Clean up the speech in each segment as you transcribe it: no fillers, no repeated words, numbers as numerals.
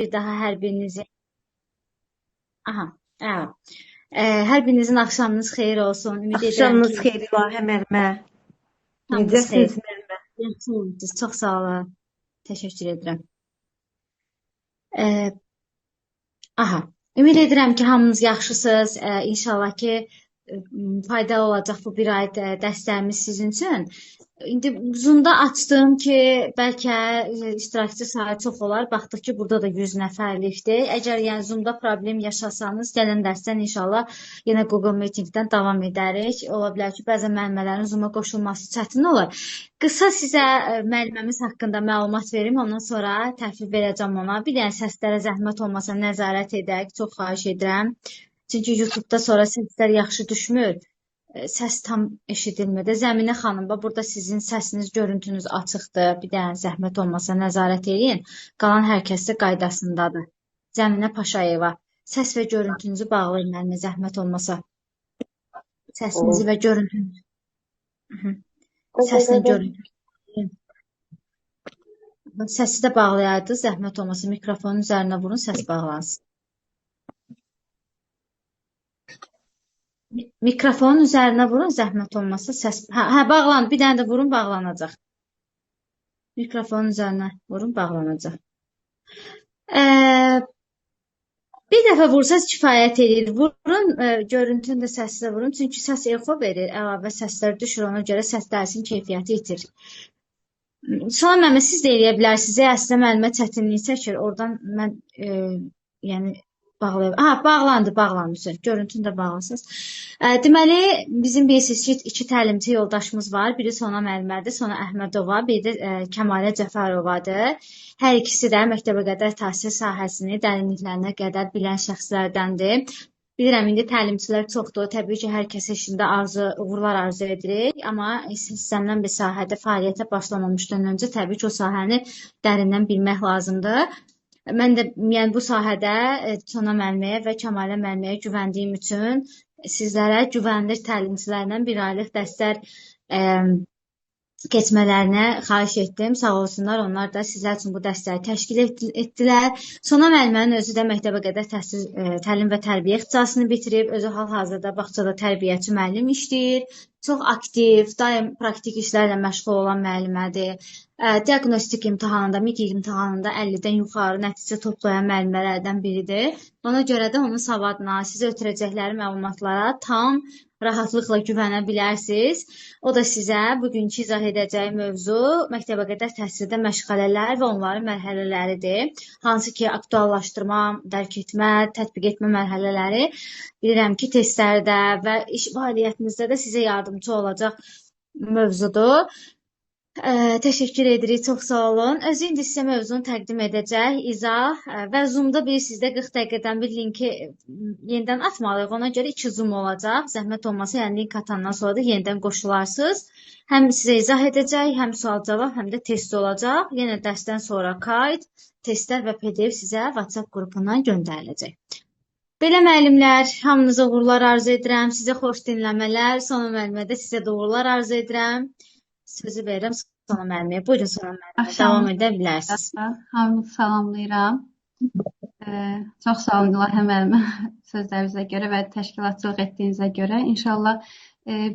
bir daha hər birinizin aha, əla. Hər birinizin axşamınız xeyir olsun. Ümid edirəm Axşamınız ki, xeyir İlahə müəllimə. axşamınız xeyir. Necəsiniz müəllimə? Yaxşısınız. Çox sağ olun. Təşəkkür edirəm. Ə, aha. Ümid edirəm ki, hamınız yaxşısınız. İnşallah ki, faydalı olacaq bu bir ay dərslərimiz sizin üçün. İndi Zoom-da açdım ki, bəlkə iştirakçı sayı çox olar. Baxdıq ki, burada da 100 nəfərlikdir. Əgər yəni Zoom-da problem yaşasanız, gələn dərsdən inşallah yenə Google Meeting-dən davam edərik. Ola bilər ki, bəzən müəllimələrin Zoom-a qoşulması çətin olur. Qısa sizə müəlliməmiz haqqında məlumat verim, ondan sonra təhvil verəcəm ona. Bir dənə səslərə zəhmət olmasa nəzarət edək, çox xahiş edirəm. Çünki YouTube-da sonra səslər yaxşı düşmür. Səs tam eşidilmir. Zəminə xanım, burada sizin səsiniz, görüntünüz açıqdır. Bir dənə zəhmət olmasa nəzarət edin. Qalan hər kəs də qaydasındadır. Zəminə Paşayeva, səs və görüntünüzü bağlayın mənimə zəhmət olmasa. Səsinizi və görüntünüzü. Səslə görüntünüzü. Səsi də bağlayaydı, zəhmət olmasa mikrofonun üzərinə vurun, səs bağlansın. Mikrofonun üzərinə vurun, zəhmət olmasa səs... Hə, bağlandı. Bir dənə də vurun, bağlanacaq. Mikrofonun üzərinə vurun, bağlanacaq. Bir dəfə vursanız kifayət edir. Vurun, görüntünü də səsi də vurun. Çünki səs echo verir, əlavə səslər düşür. Ona görə səs dərsin keyfiyyəti itir. Sonra müəllimə siz də eləyə bilərsiniz. Əslində müəllimə çətinlik çəkir. Oradan mən yəni bağlayıb. Bağlandı. Görüntünü də bağlasınız. Deməli, bizim bilirsiniz ki, 2 təlimçi yoldaşımız var. Biri Sona müəllimədir, Sona Əhmədova, biri də Kəmalə Cəfərovadır. Hər ikisi də məktəbə qədər təhsil sahəsini dərinliklərinə qədər bilən şəxslərdəndir. Bilirəm, indi təlimçilər çoxdur. Təbii ki, hər kəs işində uğurlar arzu edirik. Amma istənilən bir sahədə fəaliyyətə başlamamışdan öncə təbii ki, o sahəni dərindən bilmək lazımdır. Mən də yəni bu sahədə Sona müəlliməyə və Kəmalə müəlliməyə güvəndiyim üçün sizlərə güvənilir təlimçilərlə bir aylıq dərslər keçmələrinə xahiş etdim. Sağ olsunlar, onlar da sizlər üçün bu dərsləri təşkil etdilər. Sona müəllimənin özü də məktəbə qədər təlim və tərbiyə ixtisasını bitirib, özü hal-hazırda bağçada tərbiyəçi müəllim işləyir. Çox aktiv, daim praktik işlərlə məşğul olan müəllimədir. Diaqnostik imtahanında, MİQ imtahanında 50-dən yuxarı nəticə toplayan müəllimələrdən biridir. Ona görə də onun savadına, sizə ötürəcəkləri məlumatlara tam rahatlıqla güvənə bilərsiniz. O da sizə bugünkü izah edəcəyi mövzu məktəbə qədər təhsildə məşğələlər və onların mərhələləridir. Hansı ki, aktuallaşdırma, dərk etmə, tətbiq etmə mərhələləri bilirəm ki, testlərdə və iş fəaliyyətinizdə də sizə yardımcı olacaq mövzudur. Təşəkkür edirik, çox sağ olun. Özü indi sizə mövzunu təqdim edəcək, izah və Zoom-da bilirsiniz də 40 dəqiqədən bir linki yenidən atmalıyıq. Ona görə 2 Zoom olacaq. Zəhmət olmasa, yəni link atandan sonra da yenidən qoşularsınız. Həm sizə izah edəcək, həm sual-cavab, həm də test olacaq. Yenə dərsdən sonra kayd, testlər və PDF sizə WhatsApp qrupundan göndəriləcək. Belə müəllimlər, hamınıza uğurlar arzu edirəm. Sizə xoş dinləmələr. Sona müəllimə də sizə də uğurlar arzu edirəm. Sözü verirəm Sona müəlliməyə. Buyurun Sona müəllimə, davam edə bilərsiniz. Hamınızı salamlayıram. Çox sağ olun İlahə müəllimə sözlərinizə görə və təşkilatçılıq etdiyinizə görə. İnşallah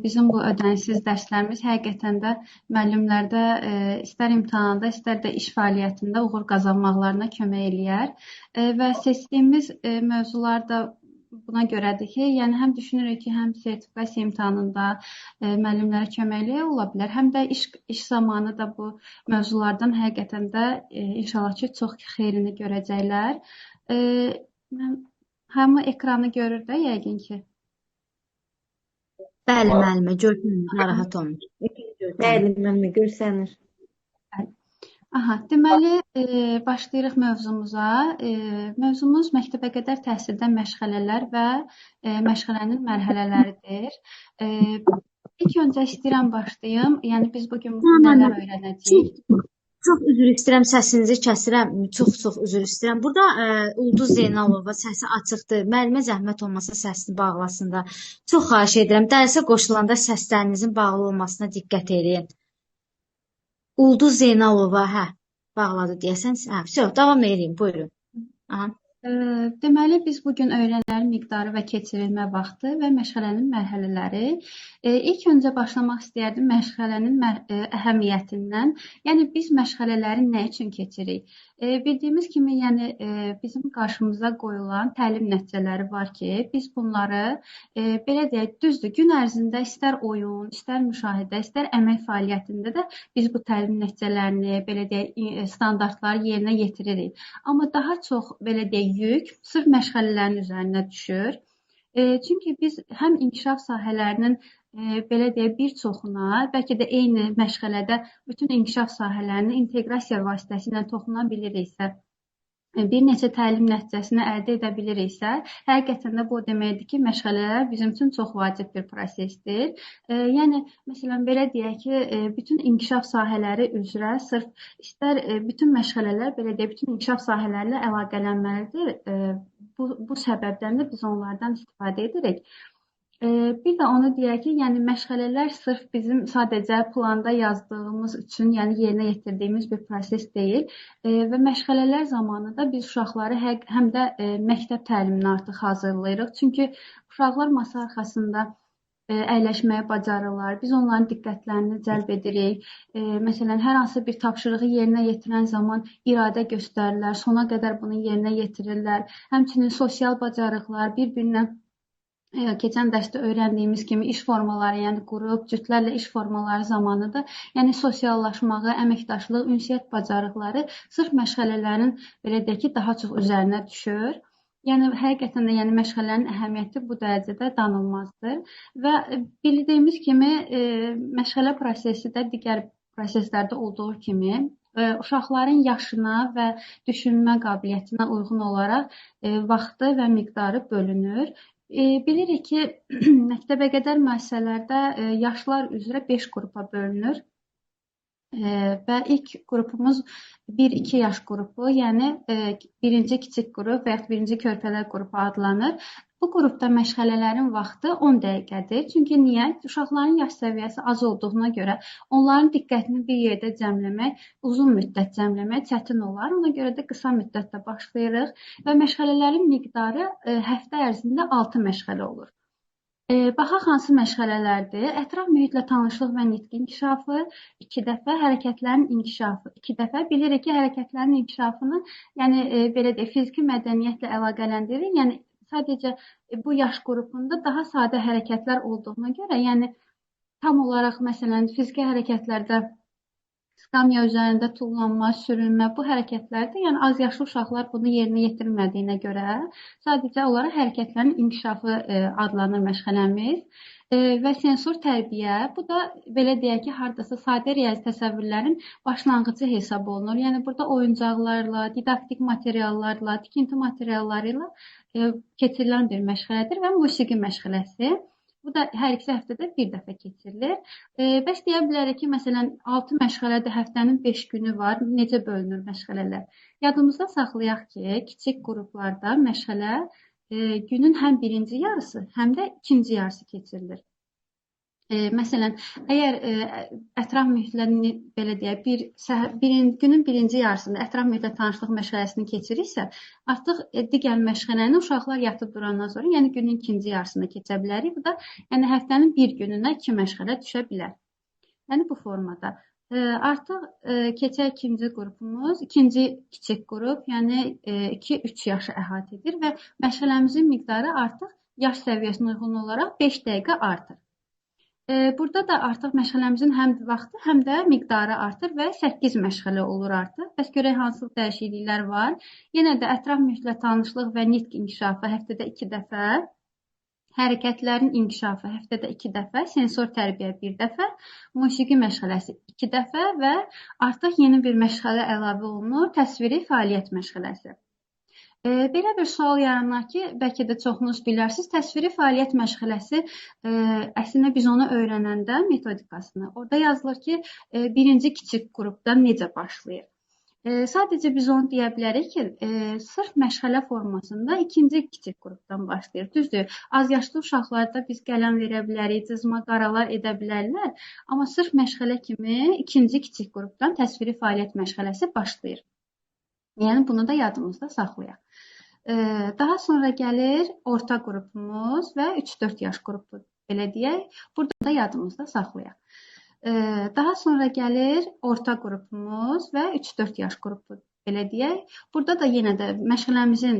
bizim bu ödənişsiz dərslərimiz həqiqətən də müəllimlərdə istər imtahanda, istər də iş fəaliyyətində uğur qazanmaqlarına kömək eləyər. Və seçdiyimiz mövzular da buna görədir ki, yəni həm düşünürük ki, həm sertifikasiya imtahanında müəllimlərə köməkliyə ola bilər, həm də iş zamanı da bu mövzulardan həqiqətən də inşallah ki, çox xeyrini görəcəklər. Hamı ekranı görür də yəqin ki. Bəli, müəllimə, görsənir, narahat olun. Bəli, müəllimə, görsənir. Deməli, başlayırıq mövzumuza. Mövzumuz məktəbə qədər təhsildə məşğələlər və məşğələnin mərhələləridir. İlk öncə istəyirəm başlayım. Yəni, biz bugün nələr öyrənəcəyik? Çox üzr istəyirəm, səsinizi kəsirəm. Çox üzr istəyirəm. Burada Ulduz Zeynalova səsi açıqdır. Müəllimə zəhmət olmasa səsini bağlasın da. Çox xahiş edirəm. Dərsə qoşulanda səslərinizin bağlı olmasına diqqət edin. Ulduz Zeynalova, bağladı deyəsən. Davam edin, buyurun. Aha. Deməli, biz bugün öyrənələrin miqdarı və keçirilmə vaxtı və məşğələnin mərhələləri. İlk öncə başlamaq istəyərdim məşğələnin əhəmiyyətindən. Yəni, biz məşğələləri nə üçün keçirik? Bildiyimiz kimi, yəni, bizim qarşımıza qoyulan təlim nəticələri var ki, biz bunları, belə deyək, düzdür, gün ərzində istər oyun, istər müşahidə, istər əmək fəaliyyətində də biz bu təlim nəticələrini, belə deyək, standartları yerinə yetiririk. Amma daha çox, belə deyək, yük sırf məşğələlərin üzərinə düşür. Çünki biz həm inkişaf sahələrinin belə deyək bir çoxuna, bəlkə də eyni məşğələdə bütün inkişaf sahələrini inteqrasiya vasitəsilə toxuna biliriksə, bir neçə təlim nəticəsini əldə edə biliriksə, həqiqətən də bu o deməkdir ki, məşğələlər bizim üçün çox vacib bir prosesdir. Yəni, məsələn, belə deyək ki, bütün inkişaf sahələri üzrə sırf istər bütün məşğələlər, belə deyək, bütün inkişaf sahələri ilə əlaqələnməlidir. Bu səbəbdən də biz onlardan istifadə edirik. Bir də onu deyək ki, yəni məşğələlər sırf bizim sadəcə planda yazdığımız üçün, yəni yerinə yetirdiyimiz bir proses deyil və məşğələlər zamanı da biz uşaqları həm də məktəb təliminə artıq hazırlayırıq. Çünki uşaqlar masa arxasında əyləşməyi bacarırlar. Biz onların diqqətlərini cəlb edirik. Məsələn, hər hansı bir tapşırığı yerinə yetirən zaman iradə göstərirlər, sona qədər bunu yerinə yetirirlər. Həmçinin sosial bacarıqlar, bir-birinə keçən dərsdə öyrəndiyimiz kimi iş formaları, yəni qrup, cütlərlə iş formaları zamanı da, yəni sosiallaşmağı, əməkdaşlıq, ünsiyyət bacarıqları sırf məşğələlərin belə deyək ki, daha çox üzərinə düşür. Yəni həqiqətən də yəni məşğələlərin əhəmiyyəti bu dərəcədə danılmazdır və bildiyimiz kimi məşğələ prosesi də digər proseslərdə olduğu kimi uşaqların yaşına və düşünmə qabiliyyətinə uyğun olaraq vaxtı və miqdarı bölünür. Bilirik ki, məktəbəqədər müəssisələrdə yaşlar üzrə 5 qrupa bölünür və ilk qrupumuz 1-2 yaş qrupu, yəni birinci kiçik qrup və yaxud birinci körpələr qrupu adlanır. Bu qrupda məşğələlərin vaxtı 10 dəqiqədir. Çünki niyə? Uşaqların yaş səviyyəsi az olduğuna görə onların diqqətini bir yerdə cəmləmək, uzun müddət cəmləmək çətin olar. Ona görə də qısa müddətdə başlayırıq və məşğələlərin miqdarı həftə ərzində 6 məşğələ olur. Baxaq hansı məşğələlərdir? Ətraf mühitlə tanışlıq və nitq inkişafı, 2 dəfə hərəkətlərin inkişafı, 2 dəfə bilirik ki, hərəkətlərin inkişafını, yəni belə deyək, fiziki mədəniyyətlə əlaqələndirir. Yəni sadəcə bu yaş qrupunda daha sadə hərəkətlər olduğuna görə, yəni tam olaraq məsələn fiziki hərəkətlərdə skamya üzərində tullanma, sürünmə, bu hərəkətlərdə, yəni az yaşlı uşaqlar bunu yerinə yetirmədiyinə görə sadəcə olaraq hərəkətlərin inkişafı adlanır məşğələmiz. Və sensor tərbiyə, bu da belə deyək ki, hardasa sadə riyazi təsəvvürlərin başlanğıcı hesab olunur. Yəni burada oyuncaqlarla, didaktik materiallarla, tikinti materialları ilə keçirilən bir məşğələdir və musiqi məşğələsi. Bu da hər 2 həftədə bir dəfə keçirilir. Bəs deyə bilərik ki, məsələn 6 məşğələdə həftənin 5 günü var. Necə bölünür məşğələlər? Yadımızda saxlayaq ki, kiçik qruplarda məşğələ günün həm birinci yarısı, həm də ikinci yarısı keçirilir. Məsələn, əgər ətraf mühitlə belə deyək, günün birinci yarısında ətraf mühitlə tanışlıq məşğələsini keçirirsə, artıq digər məşğələni uşaqlar yatıb durandan sonra, yəni günün ikinci yarısında keçə bilərik. Bu da yəni həftənin bir gününə 2 məşğələ düşə bilər. Yəni bu formada. Artıq keçək ikinci qrupumuz, ikinci kiçik qrup, yəni 2-3 yaşı əhatə edir və məşğələmizin miqdarı artıq yaş səviyyəsinə uyğun olaraq 5 dəqiqə artır. Burada da artıq məşğələmizin həm vaxtı, həm də miqdarı artır və 8 məşğələ olur artıq. Bəs görək hansı dəyişikliklər var? Yenə də ətraf mühitlə tanışlıq və nitq inkişafı həftədə 2 dəfə, hərəkətlərin inkişafı həftədə 2 dəfə, sensor tərbiyə 1 dəfə, musiqi məşğələsi 2 dəfə və artıq yeni bir məşğələ əlavə olunur, təsviri fəaliyyət məşğələsi. Belə bir sual yaranar ki, bəlkə də çoxunuz bilərsiniz, təsviri fəaliyyət məşğələsi, əslində biz onu öyrənəndə metodikasını, orada yazılır ki, birinci kiçik qrupdan necə başlayır. Sadəcə biz onu deyə bilərik ki, sırf məşğələ formasında ikinci kiçik qrupdan başlayır. Düzdür, az yaşlı uşaqlarda biz qələm verə bilərik, cızma, qaralar edə bilərlər, amma sırf məşğələ kimi ikinci kiçik qrupdan təsviri fəaliyyət məşğələsi başlayır. Yəni bunu da yadımızda saxlayaq. Daha sonra gəlir orta qrupumuz və 3-4 yaş qrupu, belə deyək. Burada da yadımızda saxlayaq. Daha sonra gəlir orta qrupumuz və 3-4 yaş qrupu, belə deyək. Burada da yenə də məşğələmizin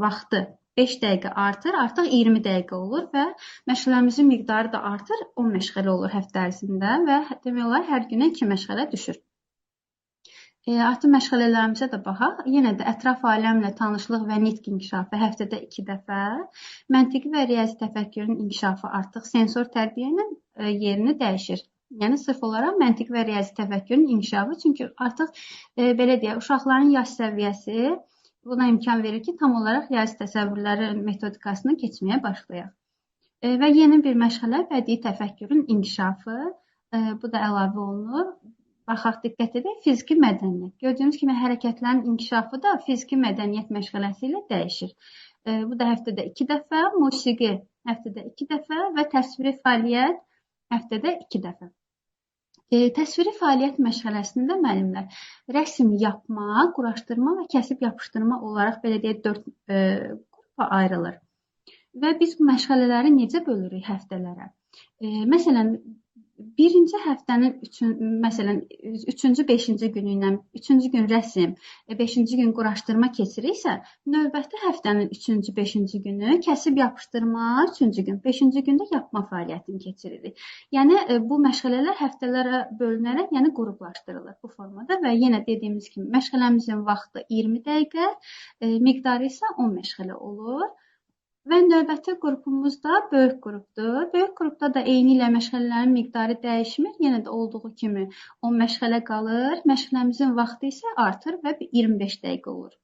vaxtı 5 dəqiqə artır, artıq 20 dəqiqə olur və məşğələmizin miqdarı da artır, 10 məşğələ olur həftə ərzində və demək olar hər günə 2 məşğələ düşür. Artıq məşğələlərimizə də baxaq. Yenə də ətraf aləmlə tanışlıq və nitq inkişafı həftədə 2 dəfə, məntiqi və riyazi təfəkkürün inkişafı artıq sensor tərbiyə ilə yerini dəyişir. Yəni sırf olaraq məntiqi və riyazi təfəkkürün inkişafı, çünki artıq belə deyək, uşaqların yaş səviyyəsi buna imkan verir ki, tam olaraq riyazi təsəvvürlərin metodikasını keçməyə başlayaq. Və yeni bir məşğələ bədii təfəkkürün inkişafı, bu da əlavə olunur. Baxaq, diqqət edək, fiziki mədəniyyət. Gördüyünüz kimi hərəkətlərin inkişafı da fiziki mədəniyyət məşğələsi ilə dəyişir. Bu da həftədə 2 dəfə, musiqi həftədə 2 dəfə və təsviri fəaliyyət həftədə 2 dəfə. Təsviri fəaliyyət məşğələsində müəllimlər rəsm yapma, quraşdırma və kəsib yapışdırma olaraq belə deyək 4 qrupa ayrılır. Və biz bu məşğələləri necə bölürük həftələrə? Məsələn, birinci həftənin məsələn 3-cü, 5-ci günü ilə 3-cü gün rəsm, 5-ci gün quraşdırma keçiriksə, növbəti həftənin 3-cü, 5-ci günü kəsib yapışdırma, 3-cü gün, 5-ci gündə yapma fəaliyyətini keçiririk. Yəni bu məşğələlər həftələrə bölünərək, yəni qruplaşdırılır bu formada və yenə dediyimiz kimi məşğələmizin vaxtı 20 dəqiqə, miqdarı isə 10 məşğələ olur. Və növbəti qrupumuz da böyük qrupdur. Böyük qrupda da eyni ilə məşğələlərin miqdarı dəyişmir. Yenə də olduğu kimi 10 məşğələ qalır. Məşğələmizin vaxtı isə artır və 25 dəqiqə olur.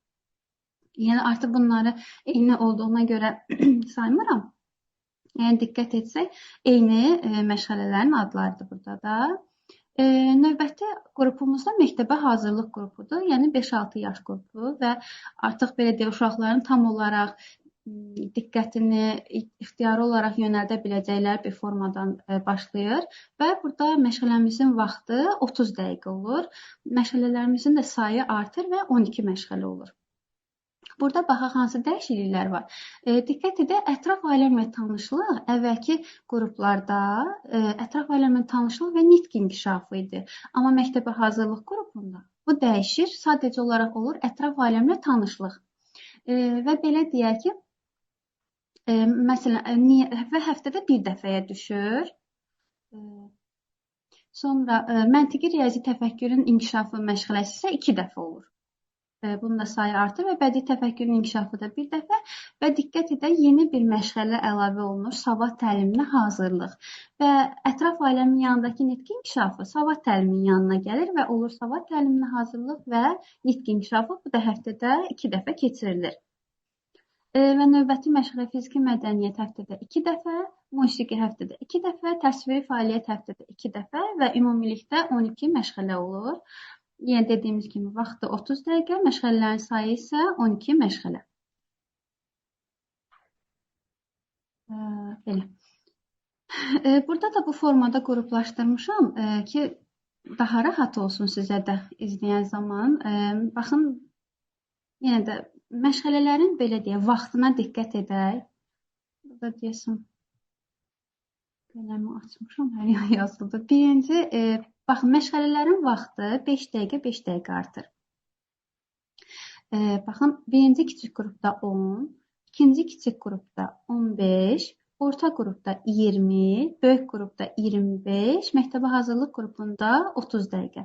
Yəni artıq bunları eyni olduğuna görə saymıram. Yəni diqqət etsək, eyni məşğələlərin adlarıdır burada da. Növbəti qrupumuzda məktəbə hazırlıq qrupudur. Yəni 5-6 yaş qrupu və artıq belə deyək, uşaqların tam olaraq diqqətini ixtiyari olaraq yönəldə biləcəkləri bir formadan başlayır və burada məşğələmizin vaxtı 30 dəqiqə olur. Məşğələlərimizin də sayı artır və 12 məşğələ olur. Burada baxaq hansı dəyişikliklər var. Diqqət edək, ətraf aləmlə tanışlıq əvvəlki qruplarda ətraf aləmlə tanışlıq və nitq inkişafı idi. Amma məktəbə hazırlıq qrupunda bu dəyişir, sadəcə olaraq olur ətraf aləmlə tanışlıq. Və belə deyək ki, məsələn, və həftədə bir dəfəyə düşür. Sonra məntiqi riyazi təfəkkürün inkişafı məşğələsi isə 2 dəfə olur. Bunun da sayı artır və bədii təfəkkürün inkişafı da bir dəfə və diqqət edək, yeni bir məşğələ əlavə olunur, savad təliminə hazırlıq. Və ətraf aləmin yanındakı nitq inkişafı savad təliminin yanına gəlir və olur savad təliminə hazırlıq və nitq inkişafı bu da həftədə 2 dəfə keçirilir. Və növbəti məşğələ fiziki mədəniyyət həftədə 2 dəfə, musiqi həftədə 2 dəfə, təsviri fəaliyyət həftədə 2 dəfə və ümumilikdə 12 məşğələ olur. Yəni dediyimiz kimi vaxtı 30 dəqiqə, məşğələlərin sayı isə 12 məşğələ. Belə. Burada da bu formada qruplaşdırmışam ki, daha rahat olsun sizə də izləyən zaman. Baxın, yenə də məşğələlərin belə deyək, vaxtına diqqət edək. Burada deyəsən, qələmi açmışam, hər yazıldı. Birinci, baxın, məşğələlərin vaxtı 5 dəqiqə, 5 dəqiqə artır. Baxın, birinci kiçik qrupda 10, ikinci kiçik qrupda 15, orta qrupda 20, böyük qrupda 25, məktəbə hazırlıq qrupunda 30 dəqiqə.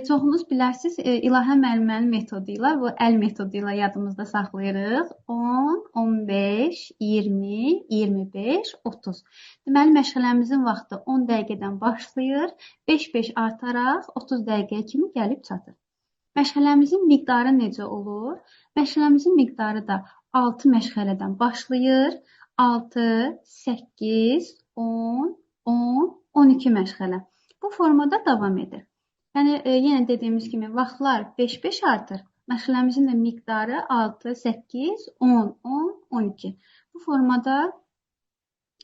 Çoxunuz bilərsiniz, İlahə müəllimənin metodu ilə, bu əl metodu ilə yadımızda saxlayırıq. 10, 15, 20, 25, 30. Deməli, məşğələmizin vaxtı 10 dəqiqədən başlayır, 5-5 artaraq 30 dəqiqəyə kimi gəlib çatır. Məşğələmizin miqdarı necə olur? Məşğələmizin miqdarı da 6 məşğələdən başlayır. 6, 8, 10, 10, 12 məşğələ. Bu formada davam edir. Yəni, yenə dediyimiz kimi, vaxtlar 5-5 artır. Məşğələmizin də miqdarı 6, 8, 10, 10, 12. Bu formada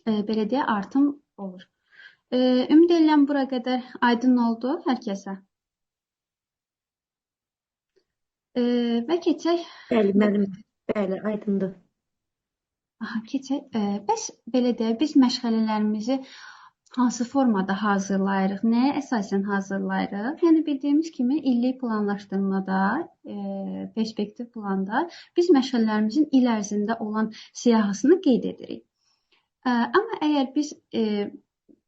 belə deyə artım olur. Ümid edirəm bura qədər aydın oldu hər kəsə. Və keçək. Bəli, müəllim. Bəli, aydındır. Aha, keçək. Bəs belə deyək, biz məşğələlərimizi hansı formada hazırlayırıq? Nəyə əsasən hazırlayırıq? Yəni bildiyimiz kimi illik planlaşdırmada, perspektiv planda biz məşğələlərimizin il ərzində olan siyahısını qeyd edirik. Amma əgər biz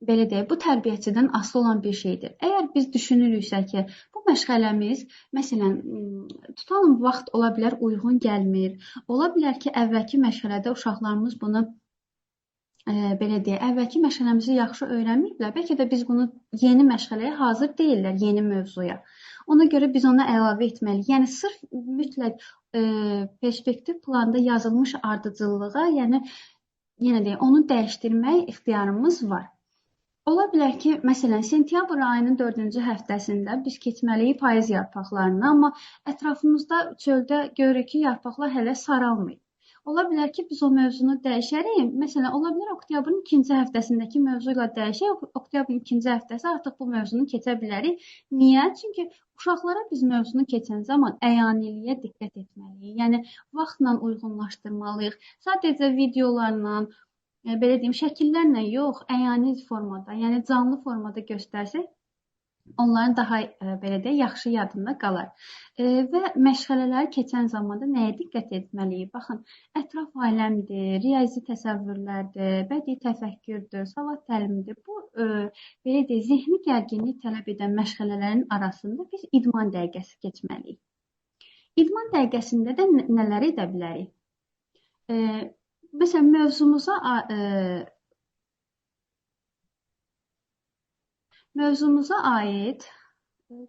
belə deyək, bu tərbiyəçidən asılı olan bir şeydir. Əgər biz düşünürüksə ki, bu məşğələmiz, məsələn, tutalım vaxt ola bilər uyğun gəlmir. Ola bilər ki, əvvəlki məşğələdə uşaqlarımız bunu belə deyək, əvvəlki məşğələmizi yaxşı öyrənməyiblər. Bəlkə də biz bunu yeni məşğələyə hazır deyirlər, yeni mövzuya. Ona görə biz ona əlavə etməliyik. Yəni sırf mütləq perspektiv planda yazılmış ardıcıllığa, yəni yenə deyək, onu dəyişdirmək ixtiyarımız var. Ola bilər ki, məsələn, sentyabr ayının 4-cü həftəsində biz keçməliyik payız yarpaqlarını, amma ətrafımızda çöldə görürük ki, yarpaqlar hələ saralmayıb. Ola bilər ki, biz o mövzunu dəyişərik. Məsələn, ola bilər oktyabrın 2-ci həftəsindəki mövzu ilə dəyişək. Oktyabrın 2-ci həftəsi artıq bu mövzunu keçə bilərik. Niyə? Çünki uşaqlara biz mövzunu keçən zaman əyaniliyə diqqət etməliyik. Yəni, vaxtla uyğunlaşdırmalıyıq. Sadəcə videolarla, belə deyim, şəkillərlə yox, əyani formada, yəni canlı formada göstərsək, onların daha belə deyək, yaxşı yadında qalar. Və məşğələləri keçən zamanda nəyə diqqət etməliyik? Baxın, ətraf aləmdir, riyazi təsəvvürlərdir, bədii təfəkkürdür, savad təlimidir. Bu, belə deyək, zehni gərginlik tələb edən məşğələlərin arasında biz idman dəqiqəsi keçməliyik. İdman dəqiqəsində də nələr edə bilərik? Məsələn, mövzumuza aid bir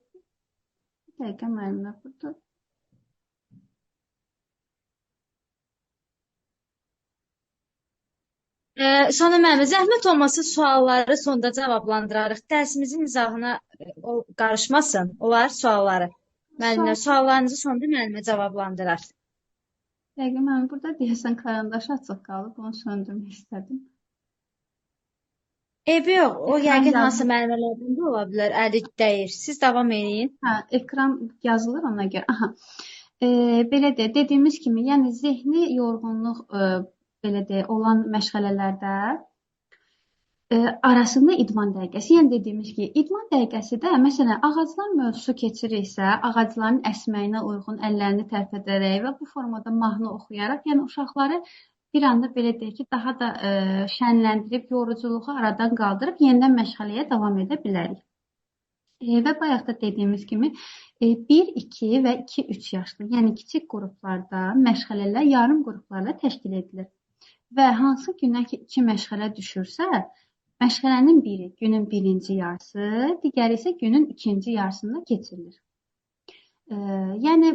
dəqiqə müəllimə burada. Sonra müəllimə, zəhmət olmasa sualları sonda cavablandırarıq. Dərsimizin izahına qarışmasın. Olar sualları. Müəllimlər, suallarınızı sonda müəllimə cavablandırar. Dəqiqə, mən burada deyəsən karandaş açıq qalıb, onu söndürmək istədim. Eybi yox, o yəqin hansı müəllimələrdən də ola bilər, əli dəyir. Siz davam edin. Hə, ekran yazılır ona görə. Aha. Belə deyək, dediyimiz kimi, yəni zehni yorğunluq belə deyək, olan məşğələlərdə arasında idman dəqiqəsi. Yəni dediyimiz ki, idman dəqiqəsi də, məsələn, ağaclar mövzusu keçiriksə, ağacların əsməyinə uyğun əllərini tərpədərək və bu formada mahnı oxuyaraq, yəni uşaqları bir anda belə deyək ki, daha da şənləndirib, yoruculuğu aradan qaldırıb, yenidən məşğələyə davam edə bilərik. Və bayaq da dediyimiz kimi, 1, 2 və 2-3 yaşlı, yəni kiçik qruplarda məşğələlər yarım qruplarla təşkil edilir. Və hansı günə ki, 2 məşğələ düşürsə, məşğələnin biri günün birinci yarısı, digəri isə günün ikinci yarısında keçirilir. Yəni,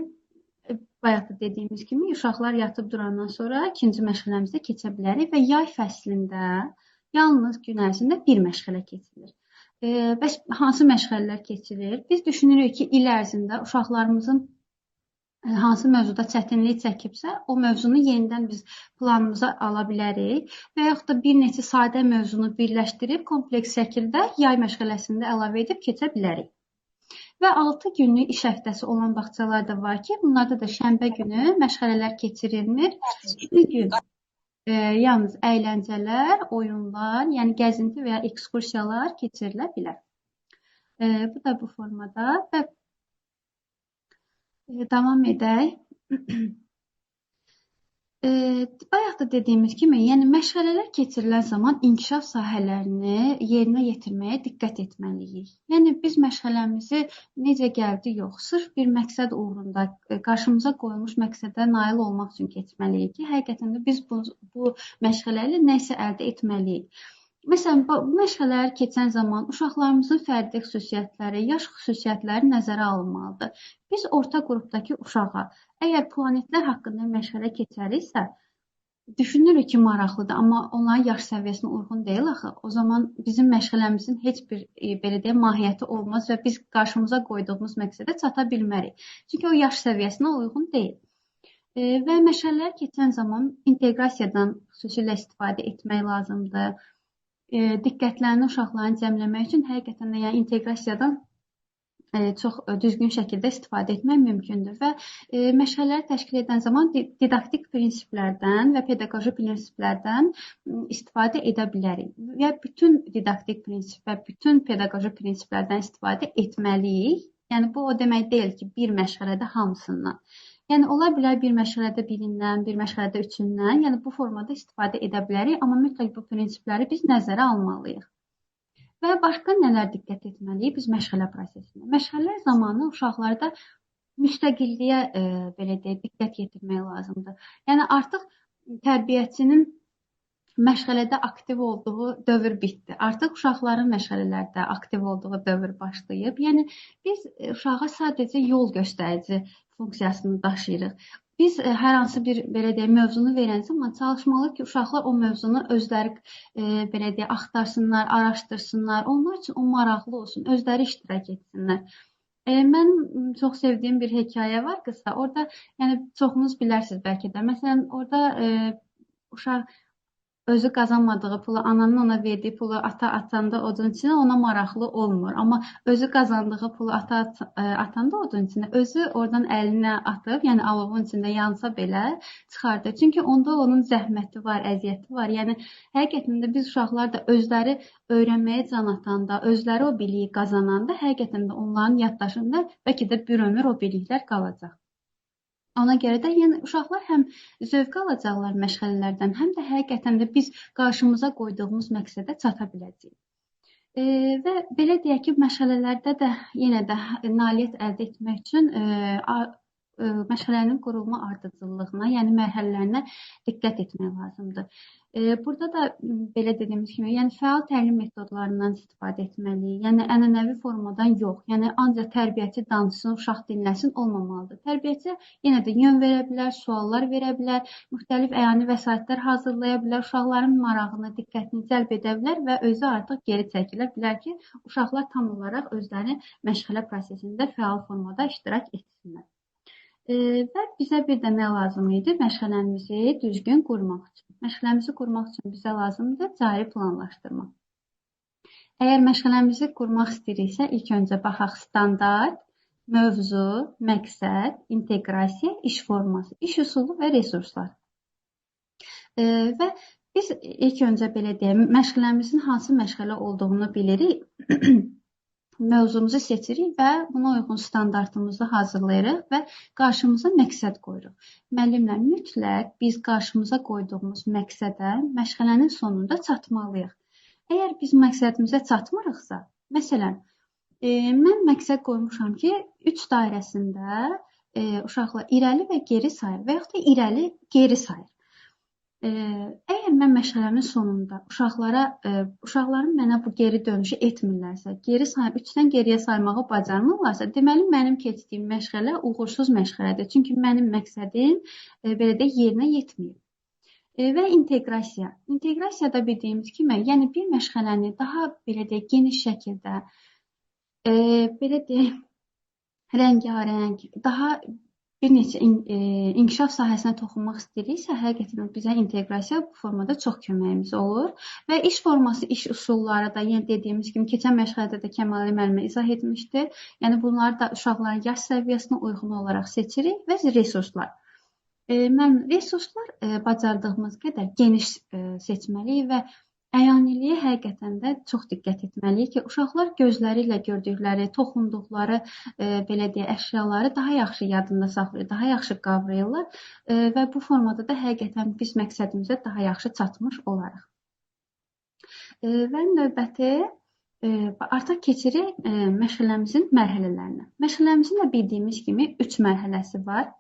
bayaq da dediyimiz kimi, uşaqlar yatıb durandan sonra ikinci məşğələmizə keçə bilərik və yay fəslində yalnız gün ərzində bir məşğələ keçirilir. Bəs hansı məşğələlər keçirilir? Biz düşünürük ki, il ərzində uşaqlarımızın hansı mövzuda çətinlik çəkibsə, o mövzunu yenidən biz planımıza ala bilərik və yaxud da bir neçə sadə mövzunu birləşdirib kompleks şəkildə yay məşğələsində əlavə edib keçə bilərik. Və 6 günlük iş həftəsi olan bağçalar da var ki, bunlarda da şənbə günü məşğələlər keçirilmir. Bir gün yalnız əyləncələr, oyunlar, yəni gəzinti və ya ekskursiyalar keçirilə bilər. Bu da bu formada və davam edək. Bayaq da dediyimiz kimi, yəni məşğələlər keçirilən zaman inkişaf sahələrini yerinə yetirməyə diqqət etməliyik. Yəni biz məşğələmizi necə gəldi yox, sırf bir məqsəd uğrunda qarşımıza qoyulmuş məqsədə nail olmaq üçün keçməliyik ki, həqiqətən də biz bu məşğələ ilə nəsə əldə etməliyik. Məsələn, bu məşğələlər keçən zaman uşaqlarımızın fərdi xüsusiyyətləri, yaş xüsusiyyətləri nəzərə alınmalıdır. Biz orta qrupdakı uşağa əgər planetlər haqqında məşğələ keçəriksə, düşünürük ki, maraqlıdır, amma onların yaş səviyyəsinə uyğun deyil axı. O zaman bizim məşğələmizin heç bir belə deyək, mahiyyəti olmaz və biz qarşımıza qoyduğumuz məqsədə çata bilmərik. Çünki o yaş səviyyəsinə uyğun deyil. Və məşğələlər keçən zaman inteqrasiyadan xüsusilə istifadə etmək lazımdır. Diqqətlərini uşaqların cəmləmək üçün həqiqətən də yəni inteqrasiyadan çox düzgün şəkildə istifadə etmək mümkündür və məşğələləri təşkil edən zaman didaktik prinsiplərdən və pedaqoji prinsiplərdən istifadə edə bilərik və bütün didaktik prinsip və bütün pedaqoji prinsiplərdən istifadə etməliyik. Yəni bu o demək deyil ki, bir məşğələdə hamısından. Yəni ola bilər bir məşğələdə birindən, bir məşğələdə üçündən, yəni bu formada istifadə edə bilərik, amma mütləq bu prinsipləri biz nəzərə almalıyıq. Və başqa nələr diqqət etməliyik biz məşğələ prosesində? Məşğələlər zamanı uşaqlarda müstəqilliyə belə deyək, diqqət yetirmək lazımdır. Yəni artıq tərbiyəçinin məşğələdə aktiv olduğu dövr bitdi. Artıq uşaqların məşğələlərdə aktiv olduğu dövr başlayıb. Yəni biz uşağa sadəcə yol göstərici funksiyasını daşıyırıq. Biz hər hansı bir belə deyək mövzunu verən zaman çalışmalıyıq ki, uşaqlar o mövzunu özləri belə deyək axtarsınlar, araşdırsınlar. Onlar üçün o maraqlı olsun, özləri iştirak etsinlər. Mənim çox sevdiyim bir hekayə var qısa. Orada yəni çoxunuz bilərsiniz bəlkə də. Məsələn, orada uşaq özü qazanmadığı pulu, ananın ona verdiyi pulu ata atanda odun içinə ona maraqlı olmur. Amma özü qazandığı pulu ata atanda odun içinə özü oradan əlinə atıb, yəni alovun içində yansa belə çıxardır. Çünki onda onun zəhməti var, əziyyəti var. Yəni həqiqətən də biz uşaqlar da özləri öyrənməyə can atanda, özləri o biliyi qazananda həqiqətən də onların yaddaşında bəlkə də bir ömür o biliklər qalacaq. Ona görə də yəni uşaqlar həm zövq alacaqlar məşğələlərdən, həm də həqiqətən də biz qarşımıza qoyduğumuz məqsədə çata biləcəyik. Və belə deyək ki, məşğələlərdə də yenə də nailiyyət əldə etmək üçün məşğələnin qurulma ardıcıllığına, yəni mərhələlərinə diqqət etmək lazımdır. Burada da belə dediyimiz kimi, yəni fəal təlim metodlarından istifadə etməliyik. Yəni ənənəvi formadan yox. Yəni ancaq tərbiyəçi danışsın, uşaq dinləsin olmamalıdır. Tərbiyəçi yenə də yön verə bilər, suallar verə bilər, müxtəlif əyani vəsaitlər hazırlaya bilər, uşaqların marağını, diqqətini cəlb edə bilər və özü artıq geri çəkilə bilər ki, uşaqlar tam olaraq özləri məşğələ prosesində fəal formada iştirak etsinlər. Və bizə bir də nə lazım idi? Məşğələmizi düzgün qurmaq üçün. Məşğələmizi qurmaq üçün bizə lazımdır cari planlaşdırma. Əgər məşğələmizi qurmaq istəyiriksə, ilk öncə baxaq standart, mövzu, məqsəd, inteqrasiya, iş forması, iş üsulu və resurslar. Və biz ilk öncə belə deyək, məşğələmizin hansı məşğələ olduğunu bilirik. Mövzumuzu seçirik və buna uyğun standartımızı hazırlayırıq və qarşımıza məqsəd qoyuruq. Müəllimlər, mütləq biz qarşımıza qoyduğumuz məqsədə məşğələnin sonunda çatmalıyıq. Əgər biz məqsədimizə çatmırıqsa, məsələn, mən məqsəd qoymuşam ki, 3 dairəsində uşaqlar irəli və geri sayır və yaxud da irəli geri sayır. Əgər mən məşğələmin sonunda uşaqların mənə bu geri dönüşü etmirlərsə, 3-dən geriyə saymağı bacarmırlarsa, deməli mənim keçdiyim məşğələ uğursuz məşğələdir. Çünki mənim məqsədim belə də yerinə yetməyib. Və inteqrasiya. İnteqrasiyada bildiyimiz kimi, yəni bir məşğələni daha belə deyək geniş şəkildə, belə deyək rəngarəng, daha bir neçə inkişaf sahəsinə toxunmaq istəyiriksə, həqiqətən bizə inteqrasiya bu formada çox köməyimiz olur. Və iş forması, iş üsulları da yenə dediyimiz kimi keçən məşğələdə də Kəmal müəllimə izah etmişdi. Yəni bunları da uşaqların yaş səviyyəsinə uyğun olaraq seçirik və resurslar. Resurslar bacardığımız qədər geniş seçməliyik və əyaniliyə həqiqətən də çox diqqət etməliyik ki, uşaqlar gözləri ilə gördükləri, toxunduqları belə deyək, əşyaları daha yaxşı yadında saxlayır, daha yaxşı qavrayırlar və bu formada da həqiqətən biz məqsədimizə daha yaxşı çatmış olarıq. Və növbəti artıq keçirik məşğələmizin mərhələlərinə. Məşğələmizin də bildiyimiz kimi 3 mərhələsi var.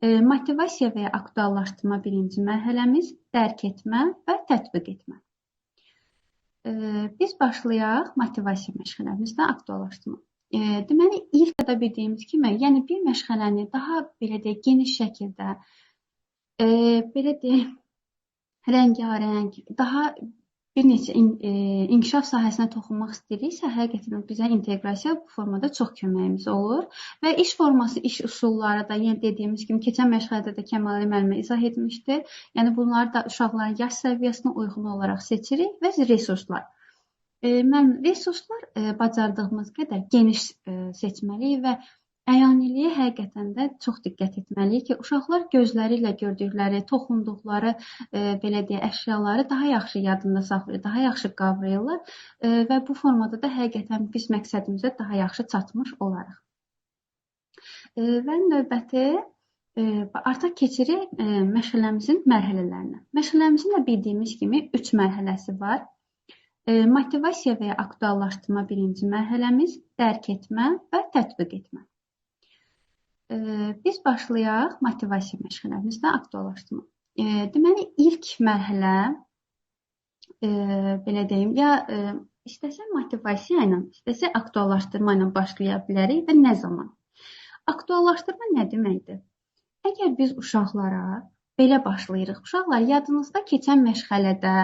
Motivasiya və ya aktuallaşdırma birinci mərhələmiz, dərk etmə və tətbiq etmə. Biz başlayaq motivasiya məşğələmizlə aktuallaşdırma. Deməli, ilk də bildiyimiz kimi, yəni bir məşğələni daha belə deyək, geniş şəkildə, belə deyək, rəngarəng, daha bir neçə inkişaf sahəsinə toxunmaq istəyiriksə, həqiqətən bizə inteqrasiya bu formada çox köməyimiz olur. Və iş forması, iş üsulları da yenə dediyimiz kimi keçən məşğələdə də Kəmal müəllimə izah etmişdi. Yəni bunları da uşaqların yaş səviyyəsinə uyğun olaraq seçirik və resurslar. Resurslar bacardığımız qədər geniş seçməliyik və əyaniliyə həqiqətən də çox diqqət etməliyik ki, uşaqlar gözləri ilə gördükləri, toxunduqları belə deyək, əşyaları daha yaxşı yadında saxlayır, daha yaxşı qavrayırlar və bu formada da həqiqətən biz məqsədimizə daha yaxşı çatmış olarıq. Və növbəti artıq keçirik məşğələmizin mərhələlərinə. Məşğələmizin də bildiyimiz kimi 3 mərhələsi var. Motivasiya və ya aktuallaşdırma birinci mərhələmiz, dərk etmə və tətbiq etmə. Biz başlayaq motivasiya məşğələmizlə aktuallaşdırma. Deməli, ilk mərhələ, belə deyim, ya istəsə motivasiya ilə, istəsə aktuallaşdırma ilə başlaya bilərik və nə zaman? Aktuallaşdırma nə deməkdir? Əgər biz uşaqlara belə başlayırıq, uşaqlar yadınızda keçən məşğələdə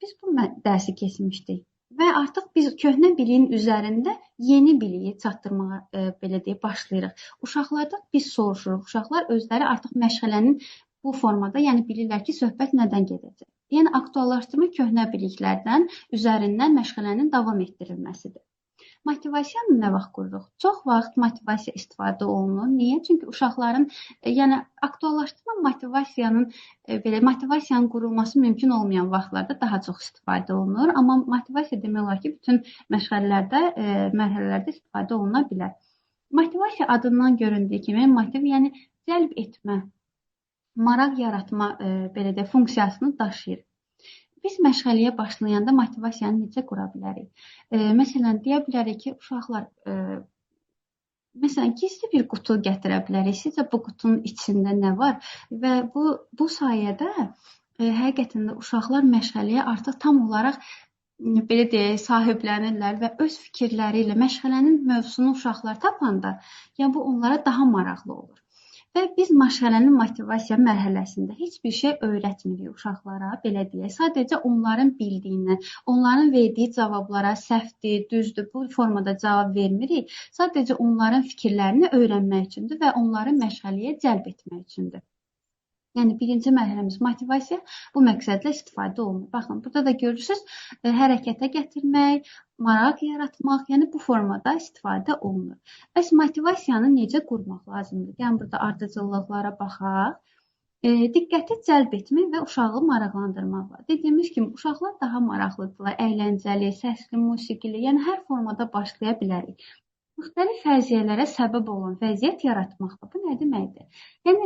biz bu dərsi keçmişdik və artıq biz köhnə biliyin üzərində yeni biliyi çatdırmağa belə deyək başlayırıq. Uşaqlardan biz soruşuruq. Uşaqlar özləri artıq məşğələnin bu formada, yəni bilirlər ki, söhbət nədən gedəcək. Yəni aktuallaşdırma köhnə biliklərdən üzərindən məşğələnin davam etdirilməsidir. Motivasiyanı nə vaxt qururuq? Çox vaxt motivasiya istifadə olunur. Niyə? Çünki uşaqların, yəni aktuallaşdırma motivasiyanın qurulması mümkün olmayan vaxtlarda daha çox istifadə olunur. Amma motivasiya demək olar ki, bütün məşğələlərdə, mərhələlərdə istifadə oluna bilər. Motivasiya adından göründüyü kimi, motiv, yəni cəlb etmə, maraq yaratma belə də funksiyasını daşıyır. Biz məşğələyə başlayanda motivasiyanı necə qura bilərik? Məsələn, deyə bilərik ki, uşaqlar, məsələn, gizli bir qutu gətirə bilərik. Sizcə bu qutunun içində nə var? Və bu sayədə həqiqətən də uşaqlar məşğələyə artıq tam olaraq belə deyək, sahiblənirlər və öz fikirləri ilə məşğələnin mövzusunu uşaqlar tapanda, yəni bu onlara daha maraqlı olur. Və biz məşğələnin motivasiya mərhələsində heç bir şey öyrətmirik uşaqlara, belə deyək. Sadəcə onların bildiyini, onların verdiyi cavablara səhvdir, düzdür, bu formada cavab vermirik. Sadəcə onların fikirlərini öyrənmək üçündür və onları məşğələyə cəlb etmək üçündür. Yəni, birinci mərhələmiz motivasiya bu məqsədlə istifadə olunur. Baxın, burada da görürsünüz, hərəkətə gətirmək, maraq yaratmaq, yəni bu formada istifadə olunur. Bəs motivasiyanı necə qurmaq lazımdır? Yəni, burada ardıcıllıqlara baxaq. Diqqəti cəlb etmək və uşağı maraqlandırmaq var. Dediyimiz kimi, uşaqlar daha maraqlıdırlar, əyləncəli, səsli, musiqili, yəni hər formada başlaya bilərik. Müxtəlif fərziyyələrə səbəb olan vəziyyət yaratmaq. Bu nə deməkdir? Yəni,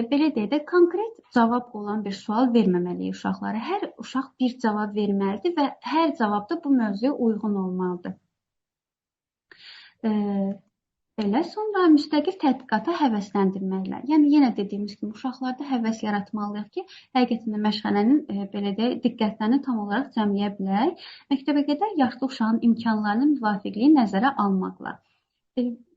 belə deyək də, konkret cavab olan bir sual verməməliyik uşaqlara. Hər uşaq bir cavab verməlidir və hər cavab da bu mövzuya uyğun olmalıdır. Belə sonra müstəqil tədqiqata həvəsləndirməklə. Yəni, yenə dediyimiz kimi, uşaqlarda həvəs yaratmalıyıq ki, həqiqətən də məşğələnin belə deyək, diqqətlərini tam olaraq cəmləyə bilək. Məktəbə qədər yaşlı uşağın imkanlarının müvafiqliyi nəzərə almaqla.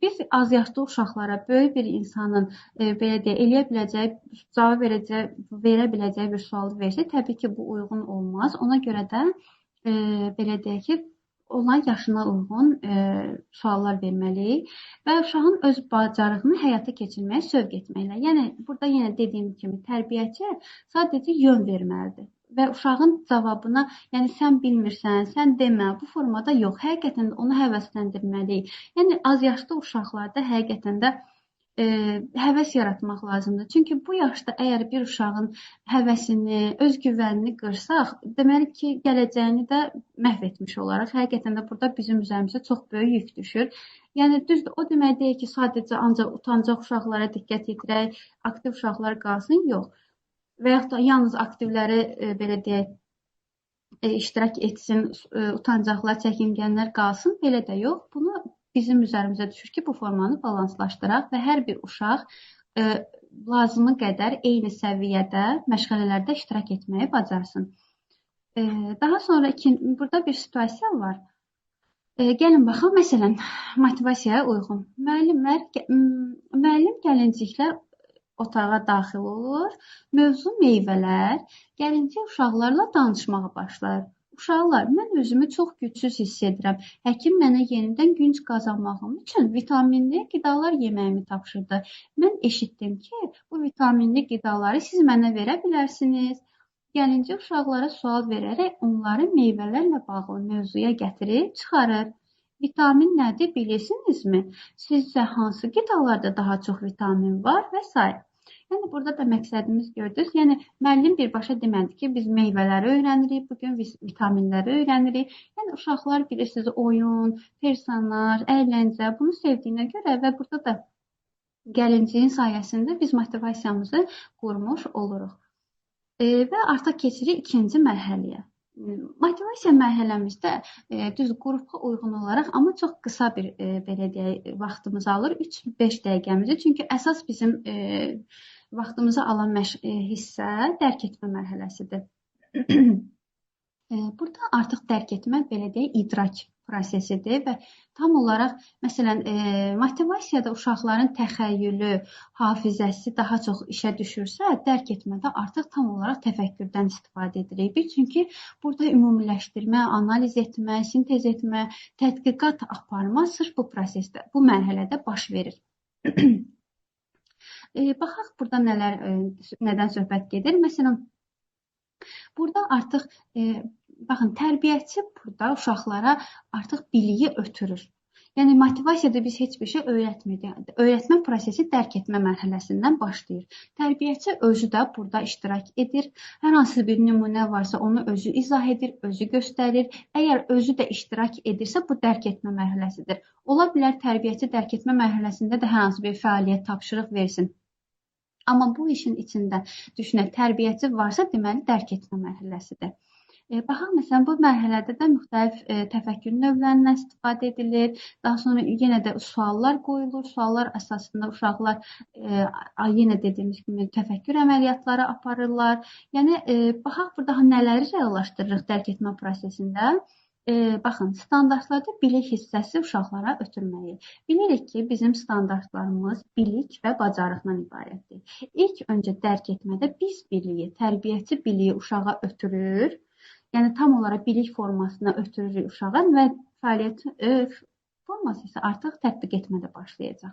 Biz az yaşlı uşaqlara böyük bir insanın belə deyək, eləyə biləcəyi, cavab verə biləcəyi bir sualı versə, təbii ki, bu uyğun olmaz. Ona görə də belə deyək ki, onların yaşına uyğun suallar verməliyik və uşağın öz bacarığını həyata keçirməyə sövq etməklə. Yəni, burada yenə dediyim kimi, tərbiyəçi sadəcə yön verməlidir. Və uşağın cavabına, yəni sən bilmirsən, sən demə, bu formada yox, həqiqətən də onu həvəsləndirməliyik. Yəni, az yaşlı uşaqlarda həqiqətən də həvəs yaratmaq lazımdır. Çünki bu yaşda əgər bir uşağın həvəsini, öz güvənini qırsaq, deməli ki, gələcəyini də məhv etmiş olaraq. Həqiqətən də burada bizim üzərimizə çox böyük yük düşür. Yəni, düzdür, o demək deyil ki, sadəcə ancaq utancaq uşaqlara diqqət yetirək, aktiv uşaqlar qalsın, yox. Və yaxud da yalnız aktivləri, belə deyək, iştirak etsin, utancaqlar, çəkingənlər qalsın, belə də yox. Bunu bizim üzərimizə düşür ki, bu formanı balanslaşdıraq və hər bir uşaq lazımı qədər eyni səviyyədə məşğələlərdə iştirak etməyi bacarsın. Daha sonra burada bir situasiya var. Gəlin baxaq, məsələn, motivasiyaya uyğun. Müəllim gəlinciklər otağa daxil olur, mövzu meyvələr, gəlincik uşaqlarla danışmağa başlar. Uşaqlar, mən özümü çox gücsüz hiss edirəm. Həkim mənə yenidən günc qazanmağım üçün vitaminli qidalar yeməyimi tapşırdı. Mən eşitdim ki, bu vitaminli qidaları siz mənə verə bilərsiniz. Gəlincə uşaqlara sual verərək onları meyvələrlə bağlı mövzuya gətirib çıxarır. Vitamin nədir bilirsinizmi? Sizcə hansı qidalarda daha çox vitamin var və s. Yəni burada da məqsədimiz gördünüz. Yəni müəllim birbaşa demədi ki, biz meyvələri öyrənirik, bugün vitaminləri öyrənirik. Yəni uşaqlar bilirsiniz, oyun, personaj, əyləncə bunu sevdiyinə görə və burada da gəlinciyin sayəsində biz motivasiyamızı qurmuş oluruq. Və artıq keçirik ikinci mərhələyə. Motivasiya mərhələmizdə düz qrupa uyğun olaraq, amma çox qısa bir belə deyək, vaxtımız alır, 3-5 dəqiqəmizi. Çünki əsas bizim vaxtımızı alan hissə dərk etmə mərhələsidir. Burada artıq dərk etmə, belə deyək, idrak prosesidir və tam olaraq, məsələn, motivasiyada uşaqların təxəyyülü, hafizəsi daha çox işə düşürsə, dərk etmədə artıq tam olaraq təfəkkürdən istifadə edirik. Çünki burada ümumiləşdirmə, analiz etmə, sintez etmə, tədqiqat aparma sırf bu prosesdə, bu mərhələdə baş verir. Baxaq burada nədən söhbət gedir? Məsələn, burada artıq baxın, tərbiyəçi burada uşaqlara artıq biliyi ötürür. Yəni, motivasiyada biz heç bir şey öyrətmirik. Öyrətmə prosesi dərk etmə mərhələsindən başlayır. Tərbiyəçi özü də burada iştirak edir. Hər hansı bir nümunə varsa onu özü izah edir, özü göstərir. Əgər özü də iştirak edirsə, bu dərk etmə mərhələsidir. Ola bilər tərbiyəçi dərk etmə mərhələsində də hər hansı bir fəaliyyət, tapşırıq versin. Amma bu işin içində düşünək, tərbiyəçi varsa, deməli, dərk etmə mərhələsidir. Baxaq, məsələn, bu mərhələdə də müxtəlif təfəkkür növlərindən istifadə edilir. Daha sonra yenə də suallar qoyulur. Suallar əsasında uşaqlar yenə dediyimiz kimi təfəkkür əməliyyatları aparırlar. Yəni, baxaq, burada nələri reallaşdırırıq dərk etmə prosesində? Baxın, standartlarda bilik hissəsi uşaqlara ötürməyi. Bilirik ki, bizim standartlarımız bilik və bacarıqdan ibarətdir. İlk öncə dərk etmədə biz biliyi, tərbiyəçi biliyi uşağa ötürür. Yəni, tam olaraq bilik formasına ötürürük uşağa və fəaliyyət forması isə artıq tətbiq etmədə başlayacaq.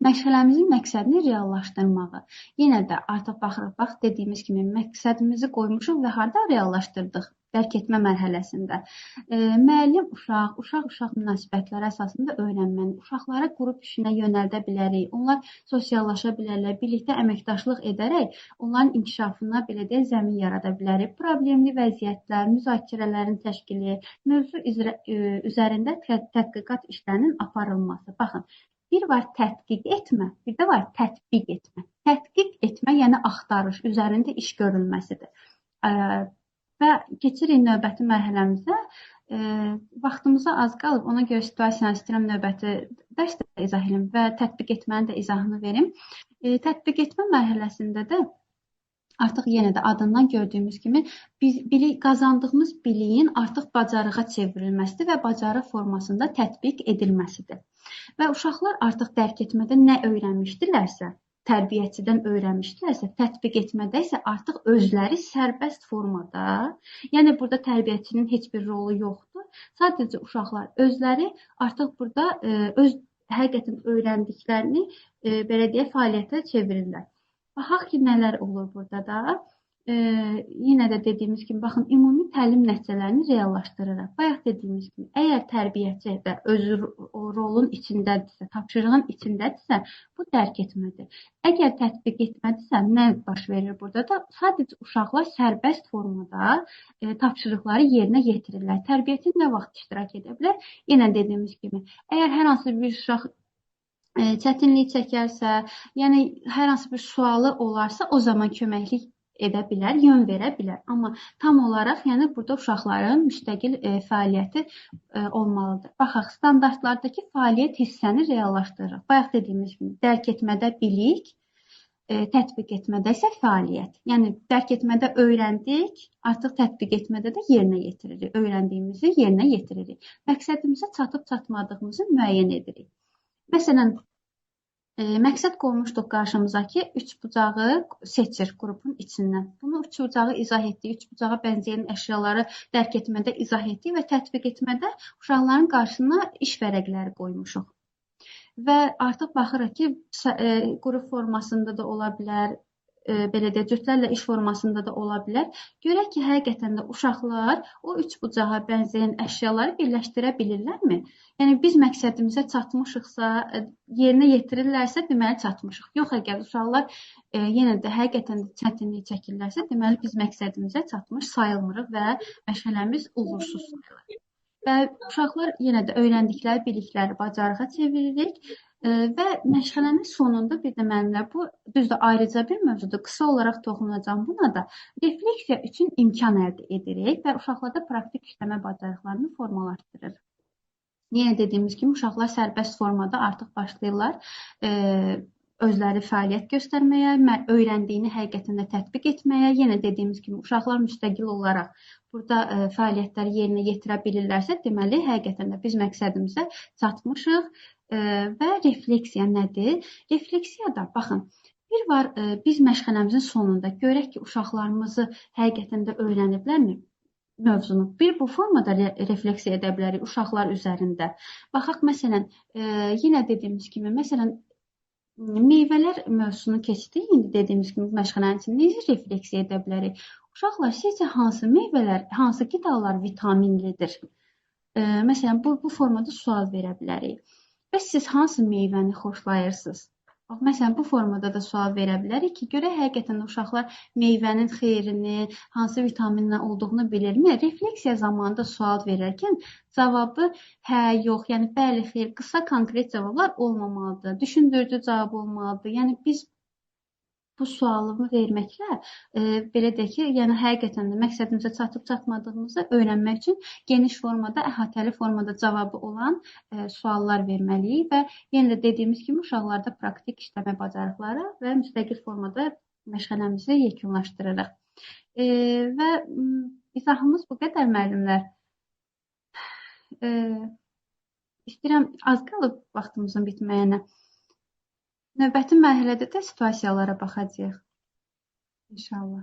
Məşğələmizin məqsədini reallaşdırmağı. Yenə də artıq baxırıq, bax, dediyimiz kimi məqsədimizi qoymuşuq və harada reallaşdırdıq? Dərk etmə mərhələsində. Müəllim uşaq-uşaq münasibətləri əsasında öyrənməni, uşaqları qrup işinə yönəldə bilərik. Onlar sosiallaşa bilərlər, birlikdə əməkdaşlıq edərək onların inkişafına belə deyək, zəmin yarada bilərik. Problemli vəziyyətlər, müzakirələrin təşkili, mövzu üzərində tədqiqat işlərinin aparılması. Baxın, bir var tədqiq etmə, bir də var tətbiq etmə. Tədqiq etmə, yəni axtarış, üzərində iş görülməsidir. Və keçirik növbəti mərhələmizə. Vaxtımıza az qalıb, ona görə situasiyanı istəyirəm növbəti dərsdə izah edim və tətbiq etmənin də izahını verim. Tətbiq etmə mərhələsində də artıq yenə də adından gördüyümüz kimi qazandığımız biliyin artıq bacarığa çevrilməsidir və bacarıq formasında tətbiq edilməsidir. Və uşaqlar artıq dərk etmədə nə öyrənmişdilərsə, tərbiyəçidən öyrənmişdilərsə, tətbiq etmədə isə artıq özləri sərbəst formada, yəni burada tərbiyəçinin heç bir rolu yoxdur. Sadəcə uşaqlar özləri artıq burada öz həqiqətən öyrəndiklərini belə deyək, fəaliyyətə çevirirlər. Baxaq ki, nələr olur burada da. Yenə də dediyimiz kimi, baxın, ümumi təlim nəticələrini reallaşdırırıq. Bayaq dediyimiz kimi, əgər tərbiyəçi və özü rolun içindədirsə, tapşırığın içindədirsə, bu dərk etmədir. Əgər tətbiq etmədirsə, nə baş verir burada da? Sadəcə uşaqlar sərbəst formada tapşırıqları yerinə yetirirlər. Tərbiyəçi nə vaxt iştirak edə bilər? Yenə dediyimiz kimi, əgər hər hansı bir uşaq çətinlik çəkərsə, yəni hər hansı bir sualı olarsa, o zaman köməklik edə bilər, yön verə bilər. Amma tam olaraq, yəni burada uşaqların müstəqil fəaliyyəti olmalıdır. Baxaq, standartlardakı fəaliyyət hissəni reallaşdırırıq. Bayaq dediyimiz kimi, dərk etmədə bilik, tətbiq etmədə isə fəaliyyət. Yəni, dərk etmədə öyrəndik, artıq tətbiq etmədə də yerinə yetiririk. Öyrəndiyimizi yerinə yetiririk. Məqsədimizə çatıb-çatmadığımızı müəyyən edirik. Məsələn, məqsəd qoymuşduq qarşımıza ki, 3 bucağı seçir qrupun içindən. Bunu 3 bucağı izah etdik, 3 bucağa bənzəyən əşyaları dərk etmədə izah etdik və tətbiq etmədə uşaqların qarşısına iş vərəqləri qoymuşuq. Və artıq baxırıq ki, qrup formasında da ola bilər, belə deyək, cütlərlə iş formasında da ola bilər. Görək ki, həqiqətən də uşaqlar o üçbucağa bənzəyən əşyaları birləşdirə bilirlərmi? Yəni biz məqsədimizə çatmışıqsa, yerinə yetirirlərsə, deməli çatmışıq. Yox, əgər uşaqlar yenə də həqiqətən də çətinlik çəkirlərsə, deməli biz məqsədimizə çatmış sayılmırıq və məşğələmiz uğursuz sayılır. Və uşaqlar yenə də öyrəndikləri bilikləri bacarığa çeviririk və məşğələnin sonunda bir də müəllimlər, bu düzdür ayrıca bir mövzudur, qısa olaraq toxunacağam buna da. Refleksiya üçün imkan əldə edirik və uşaqlarda praktik işləmə bacarıqlarını formalaşdırırıq. Yenə dediyimiz kimi uşaqlar sərbəst formada artıq başlayırlar özləri fəaliyyət göstərməyə, öyrəndiyini həqiqətən də tətbiq etməyə. Yenə dediyimiz kimi uşaqlar müstəqil olaraq burada fəaliyyətləri yerinə yetirə bilirlərsə, deməli həqiqətən də biz məqsədimizə çatmışıq və refleksiya nədir? Refleksiya da baxın, bir var biz məşğələmizin sonunda görək ki, uşaqlarımızı həqiqətən də öyrəniblərmi? Mövzunu. Bir bu formada refleksiya edə bilərik uşaqlar üzərində. Baxaq, məsələn, yenə dediyimiz kimi, məsələn, meyvələr mövzusunu keçdik. İndi dediyimiz kimi məşğələnin üçün necə refleksiya edə bilərik? Uşaqlar, sizcə hansı meyvələr, hansı qidalar vitaminlidir? Məsələn, bu formada sual verə bilərik. Və siz hansı meyvəni xoşlayırsınız? Məsələn, bu formada da sual verə bilərik ki, görək həqiqətən uşaqlar meyvənin xeyrini, hansı vitaminlə olduğunu bilirmi? Refleksiya zamanında sual verərkən cavabı hə, yox, yəni bəli, xeyr, qısa, konkret cavablar olmamalıdır. Düşündürücü cavab olmalıdır. Yəni biz bu sualımı verməklə belə deyək ki, yəni həqiqətən də məqsədimizə çatıb-çatmadığımızı öyrənmək üçün geniş formada, əhatəli formada cavabı olan suallar verməliyik və yenə də dediyimiz kimi uşaqlarda praktik işləmə bacarıqları və müstəqil formada məşğələmizi yekunlaşdırırıq. Və izahımız bu qədər, müəllimlər. İstəyirəm, az qalıb vaxtımızın bitməyənə. Növbəti mərhələdə də situasiyalara baxacağıq. İnşallah.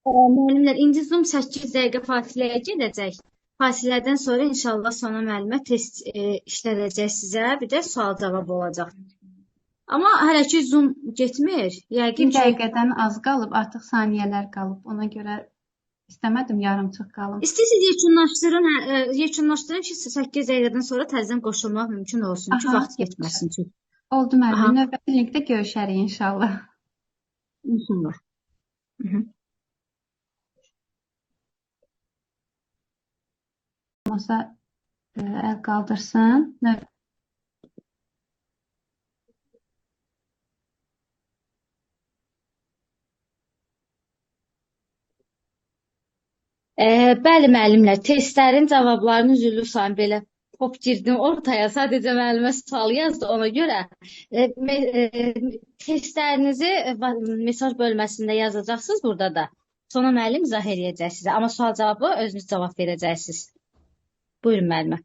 Müəllimlər, indi Zoom 8 dəqiqə fasiləyə gedəcək. Fasilədən sonra inşallah sona müəllimə test işlədəcək sizə, bir də sual-cavab olacaq. Amma hələ ki Zoom getmir. Yəqin Bir dəqiqədən az qalıb, artıq saniyələr qalıb. Ona görə İstəmədim yarımçıq qalım. İstəyirsiniz yekunlaşdırın ki, 8 dəqiqədən sonra təzədən qoşulmaq mümkün olsun ki, vaxt getməsin. Oldu müəllim. Növbəti linkdə görüşərik inşallah. İnşallah. Masa əl qaldırsın. Bəli, müəllimlər, testlərin cavablarını üzrlü sayın belə hop girdim ortaya, sadəcə müəllimə sual yazdı, ona görə testlərinizi mesaj bölməsində yazacaqsınız burada da. Sonra müəllim izah edəcək sizə, amma sual-cavabı özünüz cavab verəcəksiniz. Buyurun müəllimə.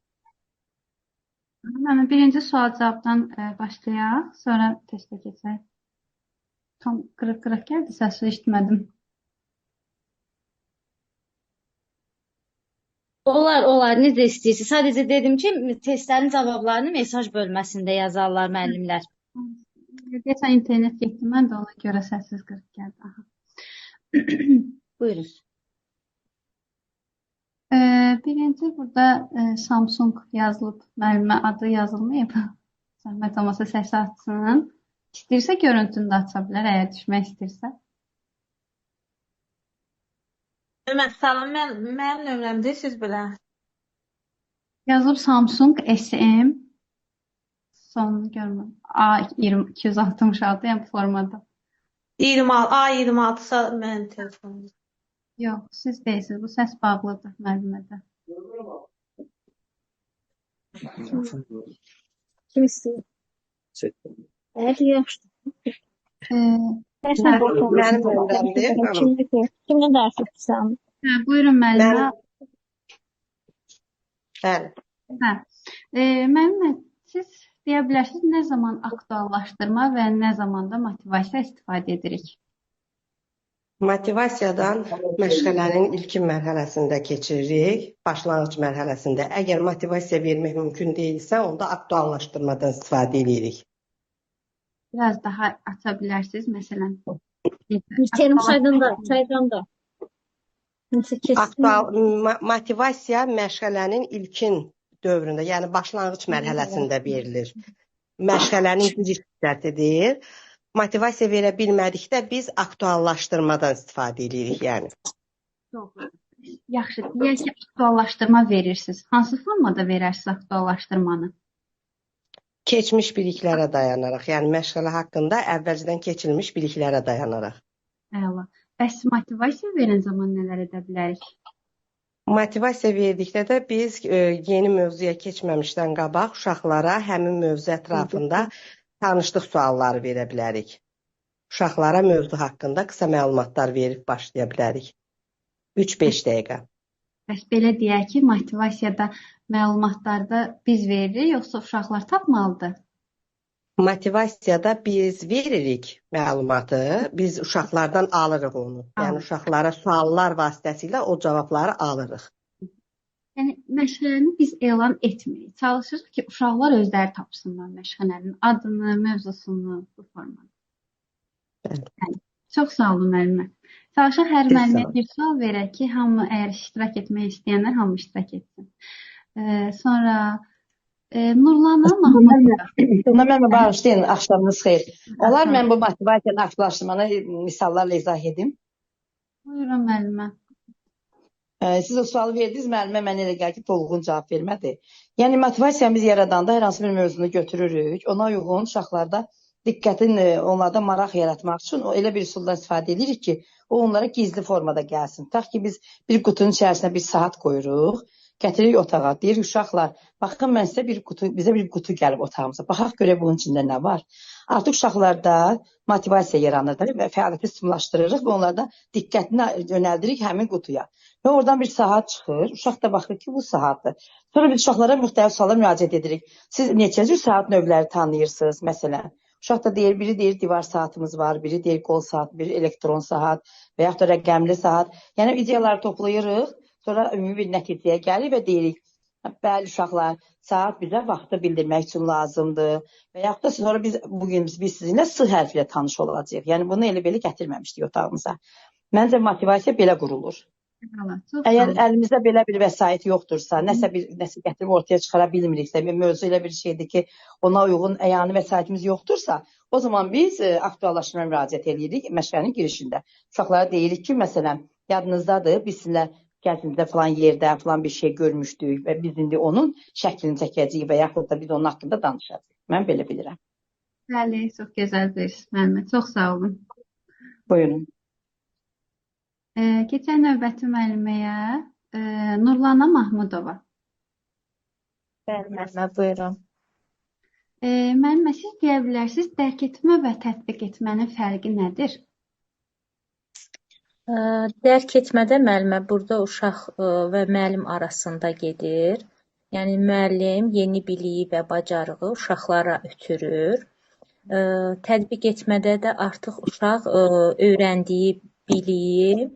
Birinci sual-cavabdan başlayaq, sonra testə keçək. Tam qırıq-qırıq gəldi, səsi eşitmədim. Olar, necə istəyirsiniz. Sadəcə dedim ki, testlərin cavablarını mesaj bölməsində yazarlar müəllimlər. Geçən internet getdi, mən də ona görə səssiz qırıq gəldi. Buyurun. Birinci burada Samsung yazılıb, müəllimə adı yazılmayıb. Zəhmət olmasa səsi açsın. İstəyirsə görüntünü də aça bilər, əgər düşmək istəyirsə. Salam, mənim nömrəmdir, siz bilən. Yazılıb Samsung SM. Sonunu görmürəm. A266, yəni bu formada. A26 mənim telefonum. Yox, siz deyirsiniz. Bu səs bağlıdır müəllimədə. Kim istəyir? Yaxşı. Mənim nömrəmdir. Kimlə dərs etsən? Buyurun müəllimə. Bəli. Müəllimə, siz deyə bilərsiniz, nə zaman aktuallaşdırma və nə zaman da motivasiya istifadə edirik? Motivasiyadan məşğələnin ilkin mərhələsində keçiririk, başlanğıc mərhələsində. Əgər motivasiya vermək mümkün deyilsə, onda aktuallaşdırmadan istifadə edirik. Biraz daha aça bilərsiniz, məsələn. Bir terim saydan da. Nəsə kesin. Motivasiya məşğələnin ilkin dövründə, yəni başlanğıc mərhələsində verilir. Məşğələnin giriş hissəsidir. Motivasiya verə bilmədikdə biz aktuallaşdırmadan istifadə edirik, yəni. Doğru. Yaxşı, deyək ki, aktuallaşdırma verirsiniz. Hansı formada verərsiniz aktuallaşdırmanı? Keçmiş biliklərə dayanaraq, yəni məşğələ haqqında əvvəlcədən keçirilmiş biliklərə dayanaraq. Əla. Bəs motivasiya verən zaman nələr edə bilərik? Motivasiya verdikdə də biz yeni mövzuya keçməmişdən qabaq uşaqlara həmin mövzu ətrafında tanışlıq sualları verə bilərik. Uşaqlara mövzu haqqında qısa məlumatlar verib başlaya bilərik. 3-5 dəqiqə. Bəs belə deyək ki, motivasiyada məlumatlarda biz veririk, yoxsa uşaqlar tapmalıdır? Motivasiyada biz veririk məlumatı, biz uşaqlardan alırıq onu. Yəni uşaqlara suallar vasitəsilə o cavabları alırıq. Yəni məşğələni biz elan etmirik. Çalışırıq ki, uşaqlar özləri tapsınlar məşğələnin adını, mövzusunu bu formada. Yəni, çox sağ olun müəllimə. Çalışaq hər müəllimə bir sual verək ki, hamı əgər iştirak etmək istəyənlər hamı iştirak etsin. Sonra Nurlana Mahmudova. Buna mən bağışlayın, axşamınız xeyir. Olar mən bu motivasiyanı aktuallaşdırmanı misallarla izah edim. Buyurun müəllimə. Siz o sualı verdiniz, müəllimə mənə elə gəlir ki, dolğun cavab vermədi. Yəni motivasiyamız yaradanda hər hansı bir mövzunu götürürük. Ona uyğun uşaqlarda diqqətin, onlarda maraq yaratmaq üçün elə bir üsuldan istifadə edirik ki, o onlara gizli formada gəlsin. Tutaq ki, biz bir qutunun içərisinə bir saat qoyuruq, gətiririk otağa. Deyirik uşaqlar, baxın mən sizə bizə bir qutu gəlib otağımıza. Baxaq görək bunun içində nə var. Artıq uşaqlarda motivasiya yaranır və fəaliyyəti stimullaşdırırıq və onlarda diqqətini yönəldirik həmin qutuya. Və oradan bir saat çıxır, uşaq da baxır ki, bu saatdır. Sonra biz uşaqlara müxtəlif suallar müraciət edirik. Siz neçə cür saat növləri tanıyırsınız, məsələn? Uşaq da deyir, biri deyir divar saatımız var, biri deyir qol saat, biri elektron saat və yaxud da rəqəmli saat. Yəni ideyaları toplayırıq, sonra ümumi bir nəticəyə gəlir və deyirik, bəli uşaqlar, saat bizə vaxtı bildirmək üçün lazımdır və yaxud da sonra bugün biz sizinlə S hərfi ilə tanış olacağıq. Yəni bunu elə-belə gətirməmişdik otağımıza. Məncə motivasiya belə qurulur. Əgər əlimizdə belə bir vəsait yoxdursa, nəsə gətirib ortaya çıxara bilmiriksə, mövzu elə bir şeydir ki, ona uyğun əyani vəsaitimiz yoxdursa, o zaman biz aktuallaşdırmaya müraciət edirik məşğələnin girişində. Uşaqlara deyirik ki, məsələn, yadınızdadır, biz sizinlə gəzintidə falan yerdə falan bir şey görmüşdük və biz indi onun şəklini çəkəcəyik və yaxud da biz onun haqqında danışacağıq. Mən belə bilirəm. Bəli, çox gözəldir müəllimə. Çox sağ olun. Buyurun. Keçən növbəti müəlliməyə Nurlana Mahmudova. Bəli, müəllimə, buyurun. Müəllimə, siz deyə bilərsiniz, dərk etmə və tətbiq etmənin fərqi nədir? Dərk etmədə müəllimə burada uşaq və müəllim arasında gedir. Yəni müəllim yeni biliyi və bacarığı uşaqlara ötürür. Tətbiq etmədə də artıq uşaq öyrəndiyi biliyi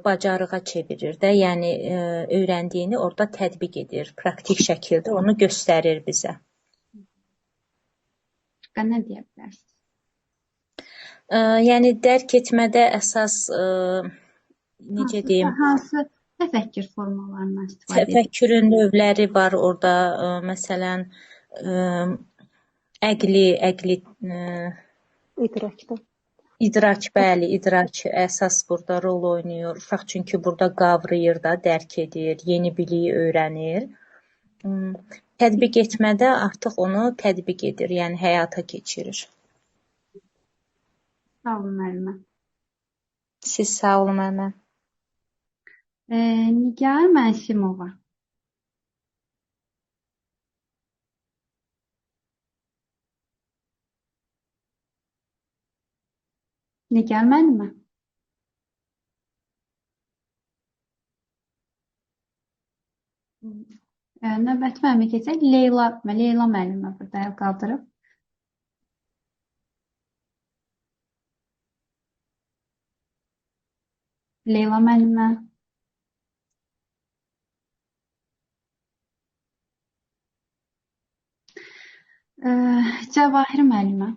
bacarığa çevirir də, yəni öyrəndiyini orada tətbiq edir, praktik şəkildə onu göstərir bizə. Nə deyə bilərsiniz? Yəni dərk etmədə əsas necə deyim? Hansı təfəkkür formalarından istifadə edir? Təfəkkürün növləri var orada, məsələn, əqli, İdrak, bəli, idrak əsas burada rol oynayır. Uşaq çünki burada qavrayır da, dərk edir, yeni biliyi öyrənir. Tətbiq etmədə artıq onu tətbiq edir, yəni həyata keçirir. Sağ olun müəllimə. Siz sağ olun müəllimə. Nigar Mənsimova. Nigar müəllimə. Növbəti müəllimə keçək. Leyla müəllimə burada əl qaldırıb. Leyla müəllimə. Cəvahir müəllimə.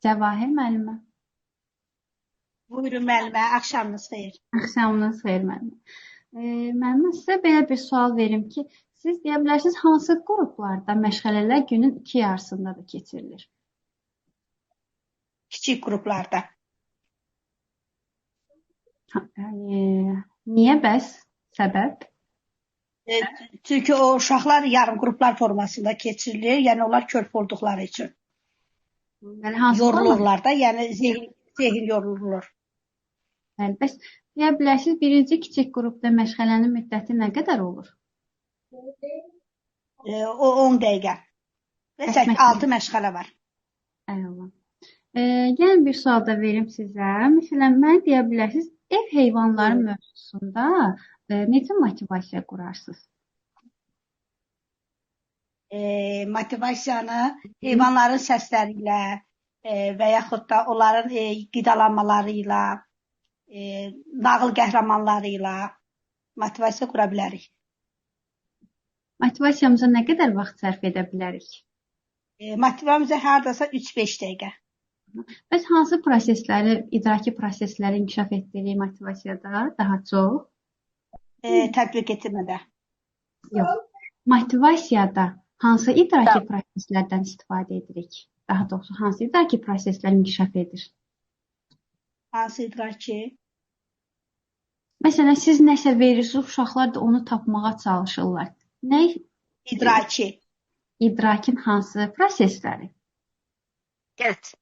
Cəvahir müəllimə. Buyurun müəllimə, axşamınız xeyir. Axşamınız xeyir müəllimə. Müəllimə, sizə belə bir sual verim ki, siz deyə bilərsiniz, hansı qruplarda məşğələlər günün 2 yarısında da keçirilir? Kiçik qruplarda. Niyə bəs? Səbəb? Çünki o uşaqlar yarım qruplar formasında keçirilir, yəni onlar körpü olduqları üçün. Yəni hansı Yorulurlar da, yəni zehin yorulur. Bəli, bəs deyə bilərsiniz, birinci kiçik qrupda məşğələnin müddəti nə qədər olur? O 10 dəqiqə. Və 6 məşğələ var. Əla. Yəni bir sual da verim sizə. Məsələn, mən deyə bilərsiniz, ev heyvanları mövzusunda necə motivasiya qurarsınız? Motivasiyanı heyvanların səsləri ilə və yaxud da onların qidalanmaları ilə, nağıl qəhrəmanları ilə motivasiya qura bilərik. Motivasiyamıza nə qədər vaxt sərf edə bilərik? Motivamıza hardasa 3-5 dəqiqə. Bəs hansı prosesləri, idraki prosesləri inkişaf etdiririk motivasiyada daha çox? Tətbiq etmədə. Yox. Motivasiyada hansı idraki proseslərdən istifadə edirik? Daha doğrusu, hansı idraki proseslər inkişaf edir? Hansı idraki? Məsələn, siz nəsə verirsiniz, uşaqlar da onu tapmağa çalışırlar. Nə? İdraki. İdrakin hansı prosesləri? Diqqət.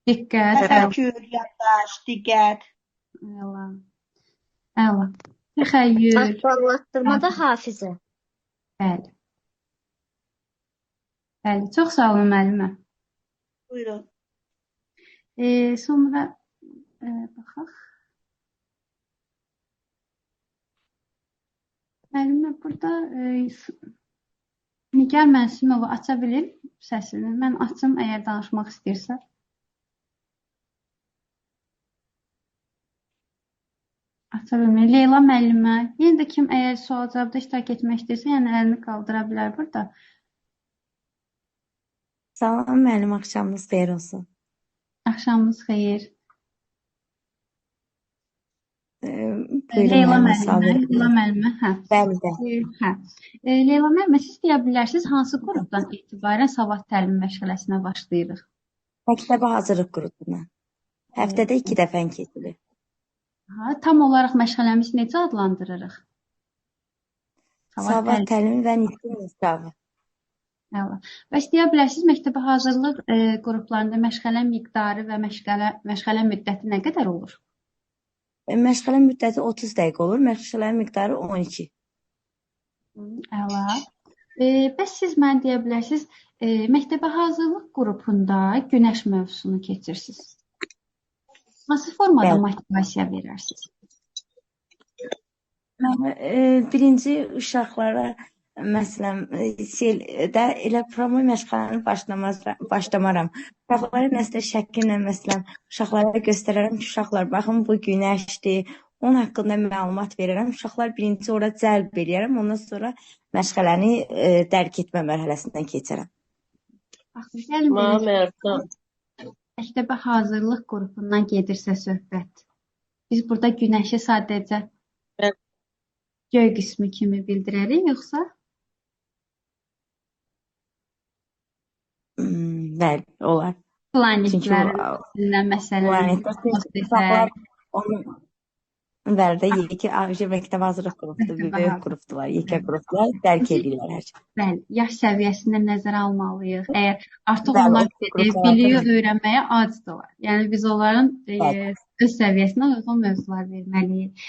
Təfəkkür, yaddaş, diqqət. Əla. Əla. Təxəyyül. Aktuallaşdırmada hafizə. Bəli. Bəli, çox sağ olun müəllimə. Buyurun. Sonra baxaq. Müəllimə, burada Nigar Mənsimova aça bilir səsini. Mən açım, əgər danışmaq istəyirsə. Aça bilmir. Leyla müəllimə, yenə də kim əgər sual-cavabda iştirak etmək istəyirsə, yəni əlini qaldıra bilər burada. Salam müəllim, axşamınız xeyir olsun. Axşamınız xeyir. Buyurun Leyla müəllimə. müəllimə, hə. Bəli, bəli. Hə. Leyla müəllimə, siz deyə bilərsiniz, hansı qrupdan etibarən savad təlim məşğələsinə başlayırıq? Məktəbə hazırlıq qrupundan. Həftədə 2 dəfə keçilir. Tam olaraq məşğələmizi necə adlandırırıq? Savad təlim və nitqin inkişafı. Əla. Və deyə bilərsiniz, məktəbə hazırlıq qruplarında məşğələ miqdarı və məşğələ müddəti nə qədər olur? Məşğələ müddəti 30 dəqiqə olur, məşğələ miqdarı 12. Əla. Bəs siz mənə deyə bilərsiniz, məktəbə hazırlıq qrupunda günəş mövzusunu keçirsiniz. Hansı formada motivasiya verərsiniz? Birinci uşaqlara, məsələn, seldə elə promo məşğələni başlamaram. Uşaqlara nəsə şəkillə, məsələn, uşaqlara göstərərəm ki, uşaqlar, baxın, bu günəşdir. Onun haqqında məlumat verərəm. Uşaqlar birinci ora cəlb edərəm. Ondan sonra məşğələni dərk etmə mərhələsindən keçərəm. Məktəbə hazırlıq qrupundan gedirsə söhbət. Biz burada günəşi sadəcə göy qismi kimi bildirərik, yoxsa? Bəli, olar. Planetlərin məsələn. Bəli də yekə məktəb hazırlıq qrupudur, böyük qrupdular, yekə qruplar dərk edirlər hər şey. Bəli, yaş səviyyəsində nəzərə almalıyıq. Əgər artıq onlar biliyi öyrənməyə acizdirlər. Yəni biz onların öz səviyyəsinə uyğun mövzular verməliyik.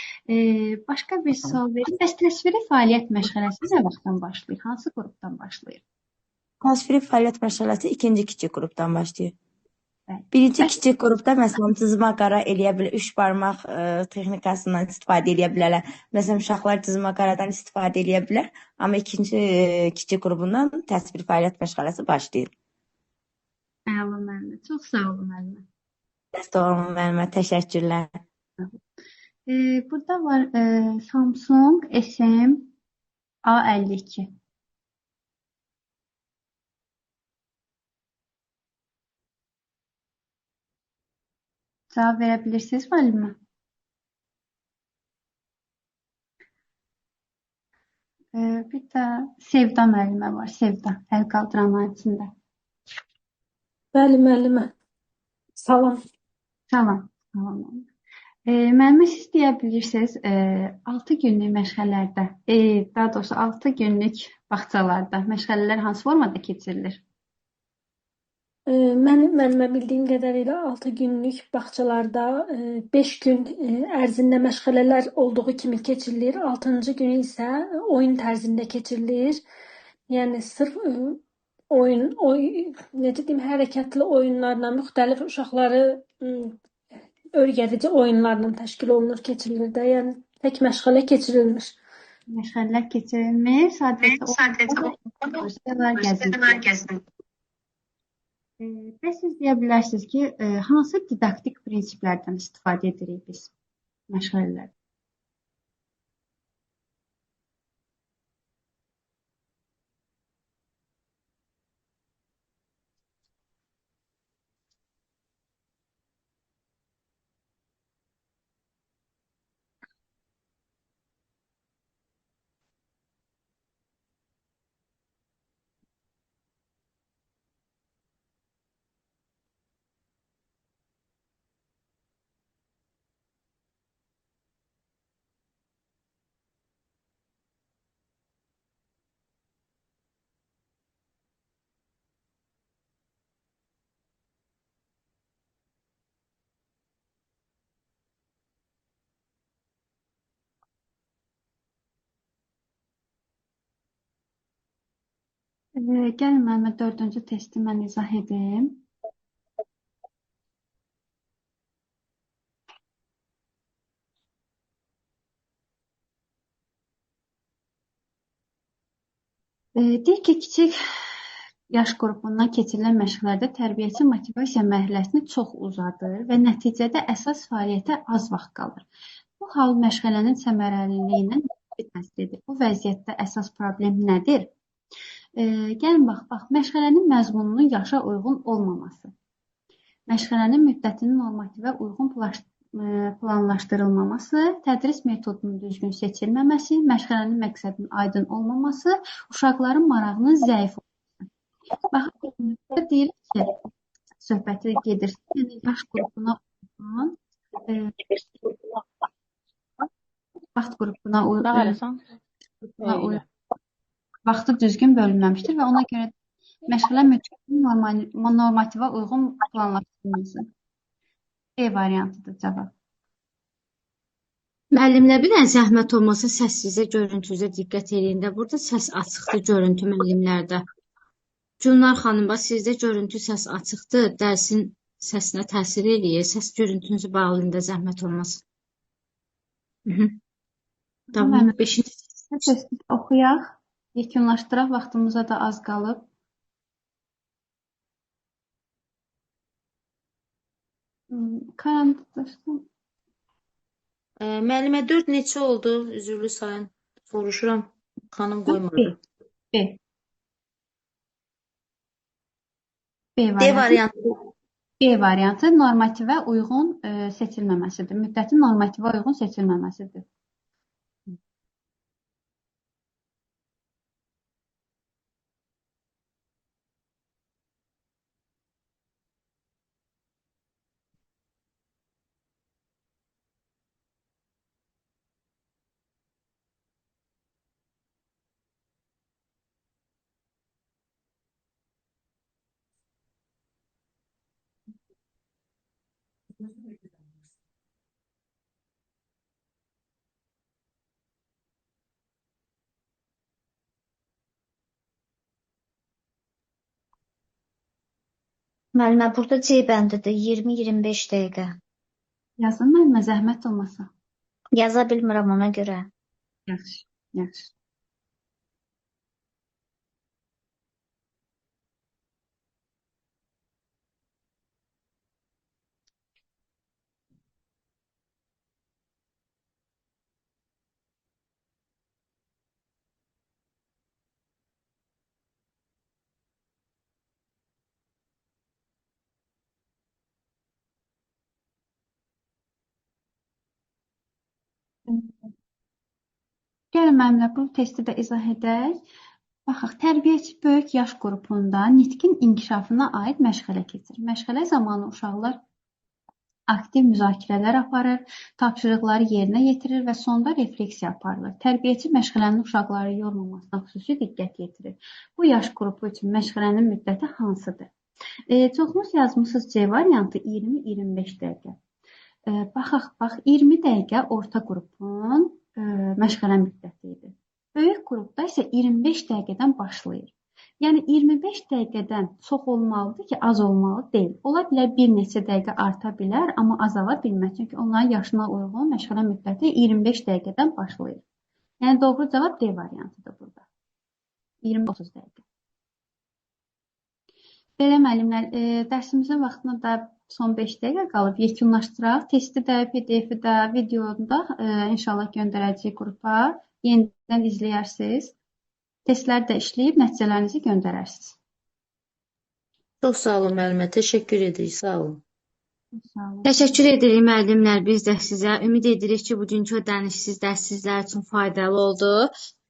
Başqa bir sual verin. Bəs təsviri fəaliyyət məşğələsi nə vaxtdan başlayır? Hansı qrupdan başlayır? Təsviri fəaliyyət məşğələsi ikinci kiçik qrupdan başlayır. Birinci kiçik qrupda məsələn cızma qara eləyə bilər, 3 barmaq texnikasından istifadə eləyə bilərlər. Məsələn, uşaqlar cızma qaradan istifadə eləyə bilər, amma ikinci kiçik qrupundan təsvir fəaliyyət məşğələsi başlayır. Məlum müəllimə. Çox sağ olun müəllimə. Sağ olun müəllimə, təşəkkürlər. Burada var Samsung SM A52. Cavab verə bilirsiniz müəllimə? Bir də Sevda müəllimə var. Sevda, əl qaldıranların içində. Bəli, müəllimə. Salam. Salam. Salam. Müəllimə, siz deyə bilirsiniz, 6 günlük məşğələlərdə, daha doğrusu 6 günlük bağçalarda məşğələlər hansı formada keçirilir? Mənim müəllimə bildiyim qədərilə 6 günlük bağçalarda 5 gün ərzində məşğələlər olduğu kimi keçirilir. 6-cı günü isə oyun tərzində keçirilir. Yəni sırf necə deyim, hərəkətli oyunlarla, müxtəlif uşaqları öyrədici oyunlarla təşkil olunur, keçirilir də. Yəni tək məşğələ keçirilmir. Məşğələlər keçirilmir, sadəcə gəzilir. Və siz deyə bilərsiniz ki, hansı didaktik prinsiplərdən istifadə edirik biz məşğələlərdə? Gəlin müəllimə 4-cü testi mən izah edeyim. Deyir ki, kiçik yaş qrupundan keçirilən məşqlərdə tərbiyəçi motivasiya mərhələsini çox uzadır və nəticədə əsas fəaliyyətə az vaxt qalır. Bu hal məşğələnin səmərəliliyinə təsir edir. Bu vəziyyətdə əsas problem nədir? Gəlin bax, məşğələnin məzmununun yaşa uyğun olmaması, məşğələnin müddətinin normativə uyğun planlaşdırılmaması, tədris metodunun düzgün seçilməməsi, məşğələnin məqsədinin aydın olmaması, uşaqların marağının zəif olması. Bax, deyir ki, söhbəti gedirsə, yəni yaş qrupuna uyğun, vaxt qrupuna uyğun, vaxtı düzgün bölünməmişdir və ona görə məşğələ müddətinin normativə uyğun planlaşdırılması. E variantıdır cavab. Müəllim, nə bilən zəhmət olmasa səssizə, görüntünüzə diqqət edin də. Burada səs açıqdır görüntü müəllimlərdə. Gülnar xanım, bax sizdə görüntü səs açıqdır, dərsin səsinə təsir eləyir. Səs görüntünüzü bağlayın da zəhmət olmasa. Tamam, 5-ci testi oxuyaq, yekunlaşdıraq, vaxtımıza da az qalıb. Karantinlaşdım. Müəllimə 4 neçə oldu? Üzrlü sayın. Soruşuram. Xanım qoymadı. B variantı normativə uyğun seçilməməsidir. Müddətin normativə uyğun seçilməməsidir. Müəllimə, burada C bəndidir, 20-25 dəqiqə. Yazın müəllimə, zəhmət olmasa. Yaza bilmirəm ona görə. Yaxşı, yaxşı. gəlin mənimlə bu testi də izah edək. Baxaq, tərbiyəçi böyük yaş qrupunda nitqin inkişafına aid məşğələ keçirir. Məşğələ zamanı uşaqlar aktiv müzakirələr aparır, tapşırıqları yerinə yetirir və sonda refleksiya aparılır. Tərbiyəçi məşğələnin uşaqları yormamasına xüsusi diqqət yetirir. Bu yaş qrupu üçün məşğələnin müddəti hansıdır? Çoxunuz yazmısınız C variantı 20-25 dəqiqə. Baxaq, 20 dəqiqə orta qrupun məşğələ müddəti idi. Böyük qrupda isə 25 dəqiqədən başlayır. Yəni 25 dəqiqədən çox olmalıdır ki, az olmalı deyil. Ola bilər bir neçə dəqiqə arta bilər, amma azala bilməz. Çünki onların yaşına uyğun məşğələ müddəti 25 dəqiqədən başlayır. Yəni doğru cavab D variantıdır burada. 20-30 dəqiqə. Belə müəllimlər, dərsimizin vaxtına da son 5 dəqiqə qalıb yekunlaşdıraq. Testi də, PDF-i də, videonu da inşallah göndərəcəyik qrupa. Yenidən izləyərsiniz. Testləri də işləyib nəticələrinizi göndərərsiniz. Çox sağ olun müəllimə, təşəkkür edirik, sağ olun. Sağ olun. Təşəkkür edirik müəllimlər, biz də sizə. Ümid edirik ki, bugünkü ödənişsiz dərs sizlər üçün faydalı oldu.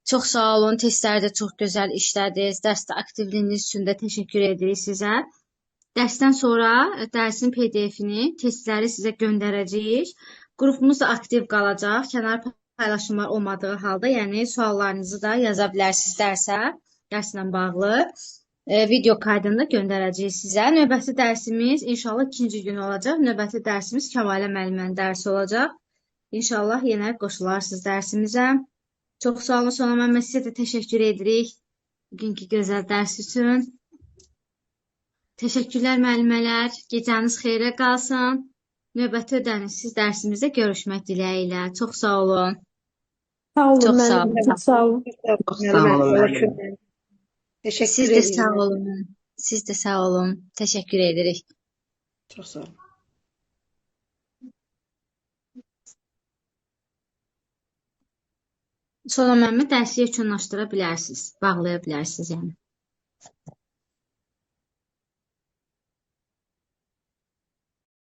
Çox sağ olun, testləri də çox gözəl işlədiniz. Dərsdə aktivliyiniz üçün də təşəkkür edirik sizə. Dərsdən sonra dərsin PDF-ini, testləri sizə göndərəcəyik. Qrupumuz da aktiv qalacaq. Kənar paylaşımlar olmadığı halda, yəni suallarınızı da yaza bilərsiniz dərslə bağlı. Video kaydını da göndərəcəyik sizə. Növbəti dərsimiz inşallah 2-ci gün olacaq. Növbəti dərsimiz Kəmalə müəllimənin dərsi olacaq. İnşallah yenə qoşularsınız dərsimizə. Çox sağ olun, Sona müəllimə, sizə də təşəkkür edirik bugünkü gözəl dərs üçün. Təşəkkürlər müəllimələr. Gecəniz xeyrə qalsın. Növbəti ödənişsiz dərsimizdə görüşmək diləyi ilə. Çox sağ olun. Sağ olun Çox sağ müəllim, olun. çox sağ olun. Sağ olun müəllimə. Təşəkkür Siz də edirik. sağ olun. Siz də sağ olun. Təşəkkür edirik. Çox sağ olun. Sonra müəllimə dərsi yekunlaşdıra bilərsiniz. Bağlaya bilərsiniz yəni.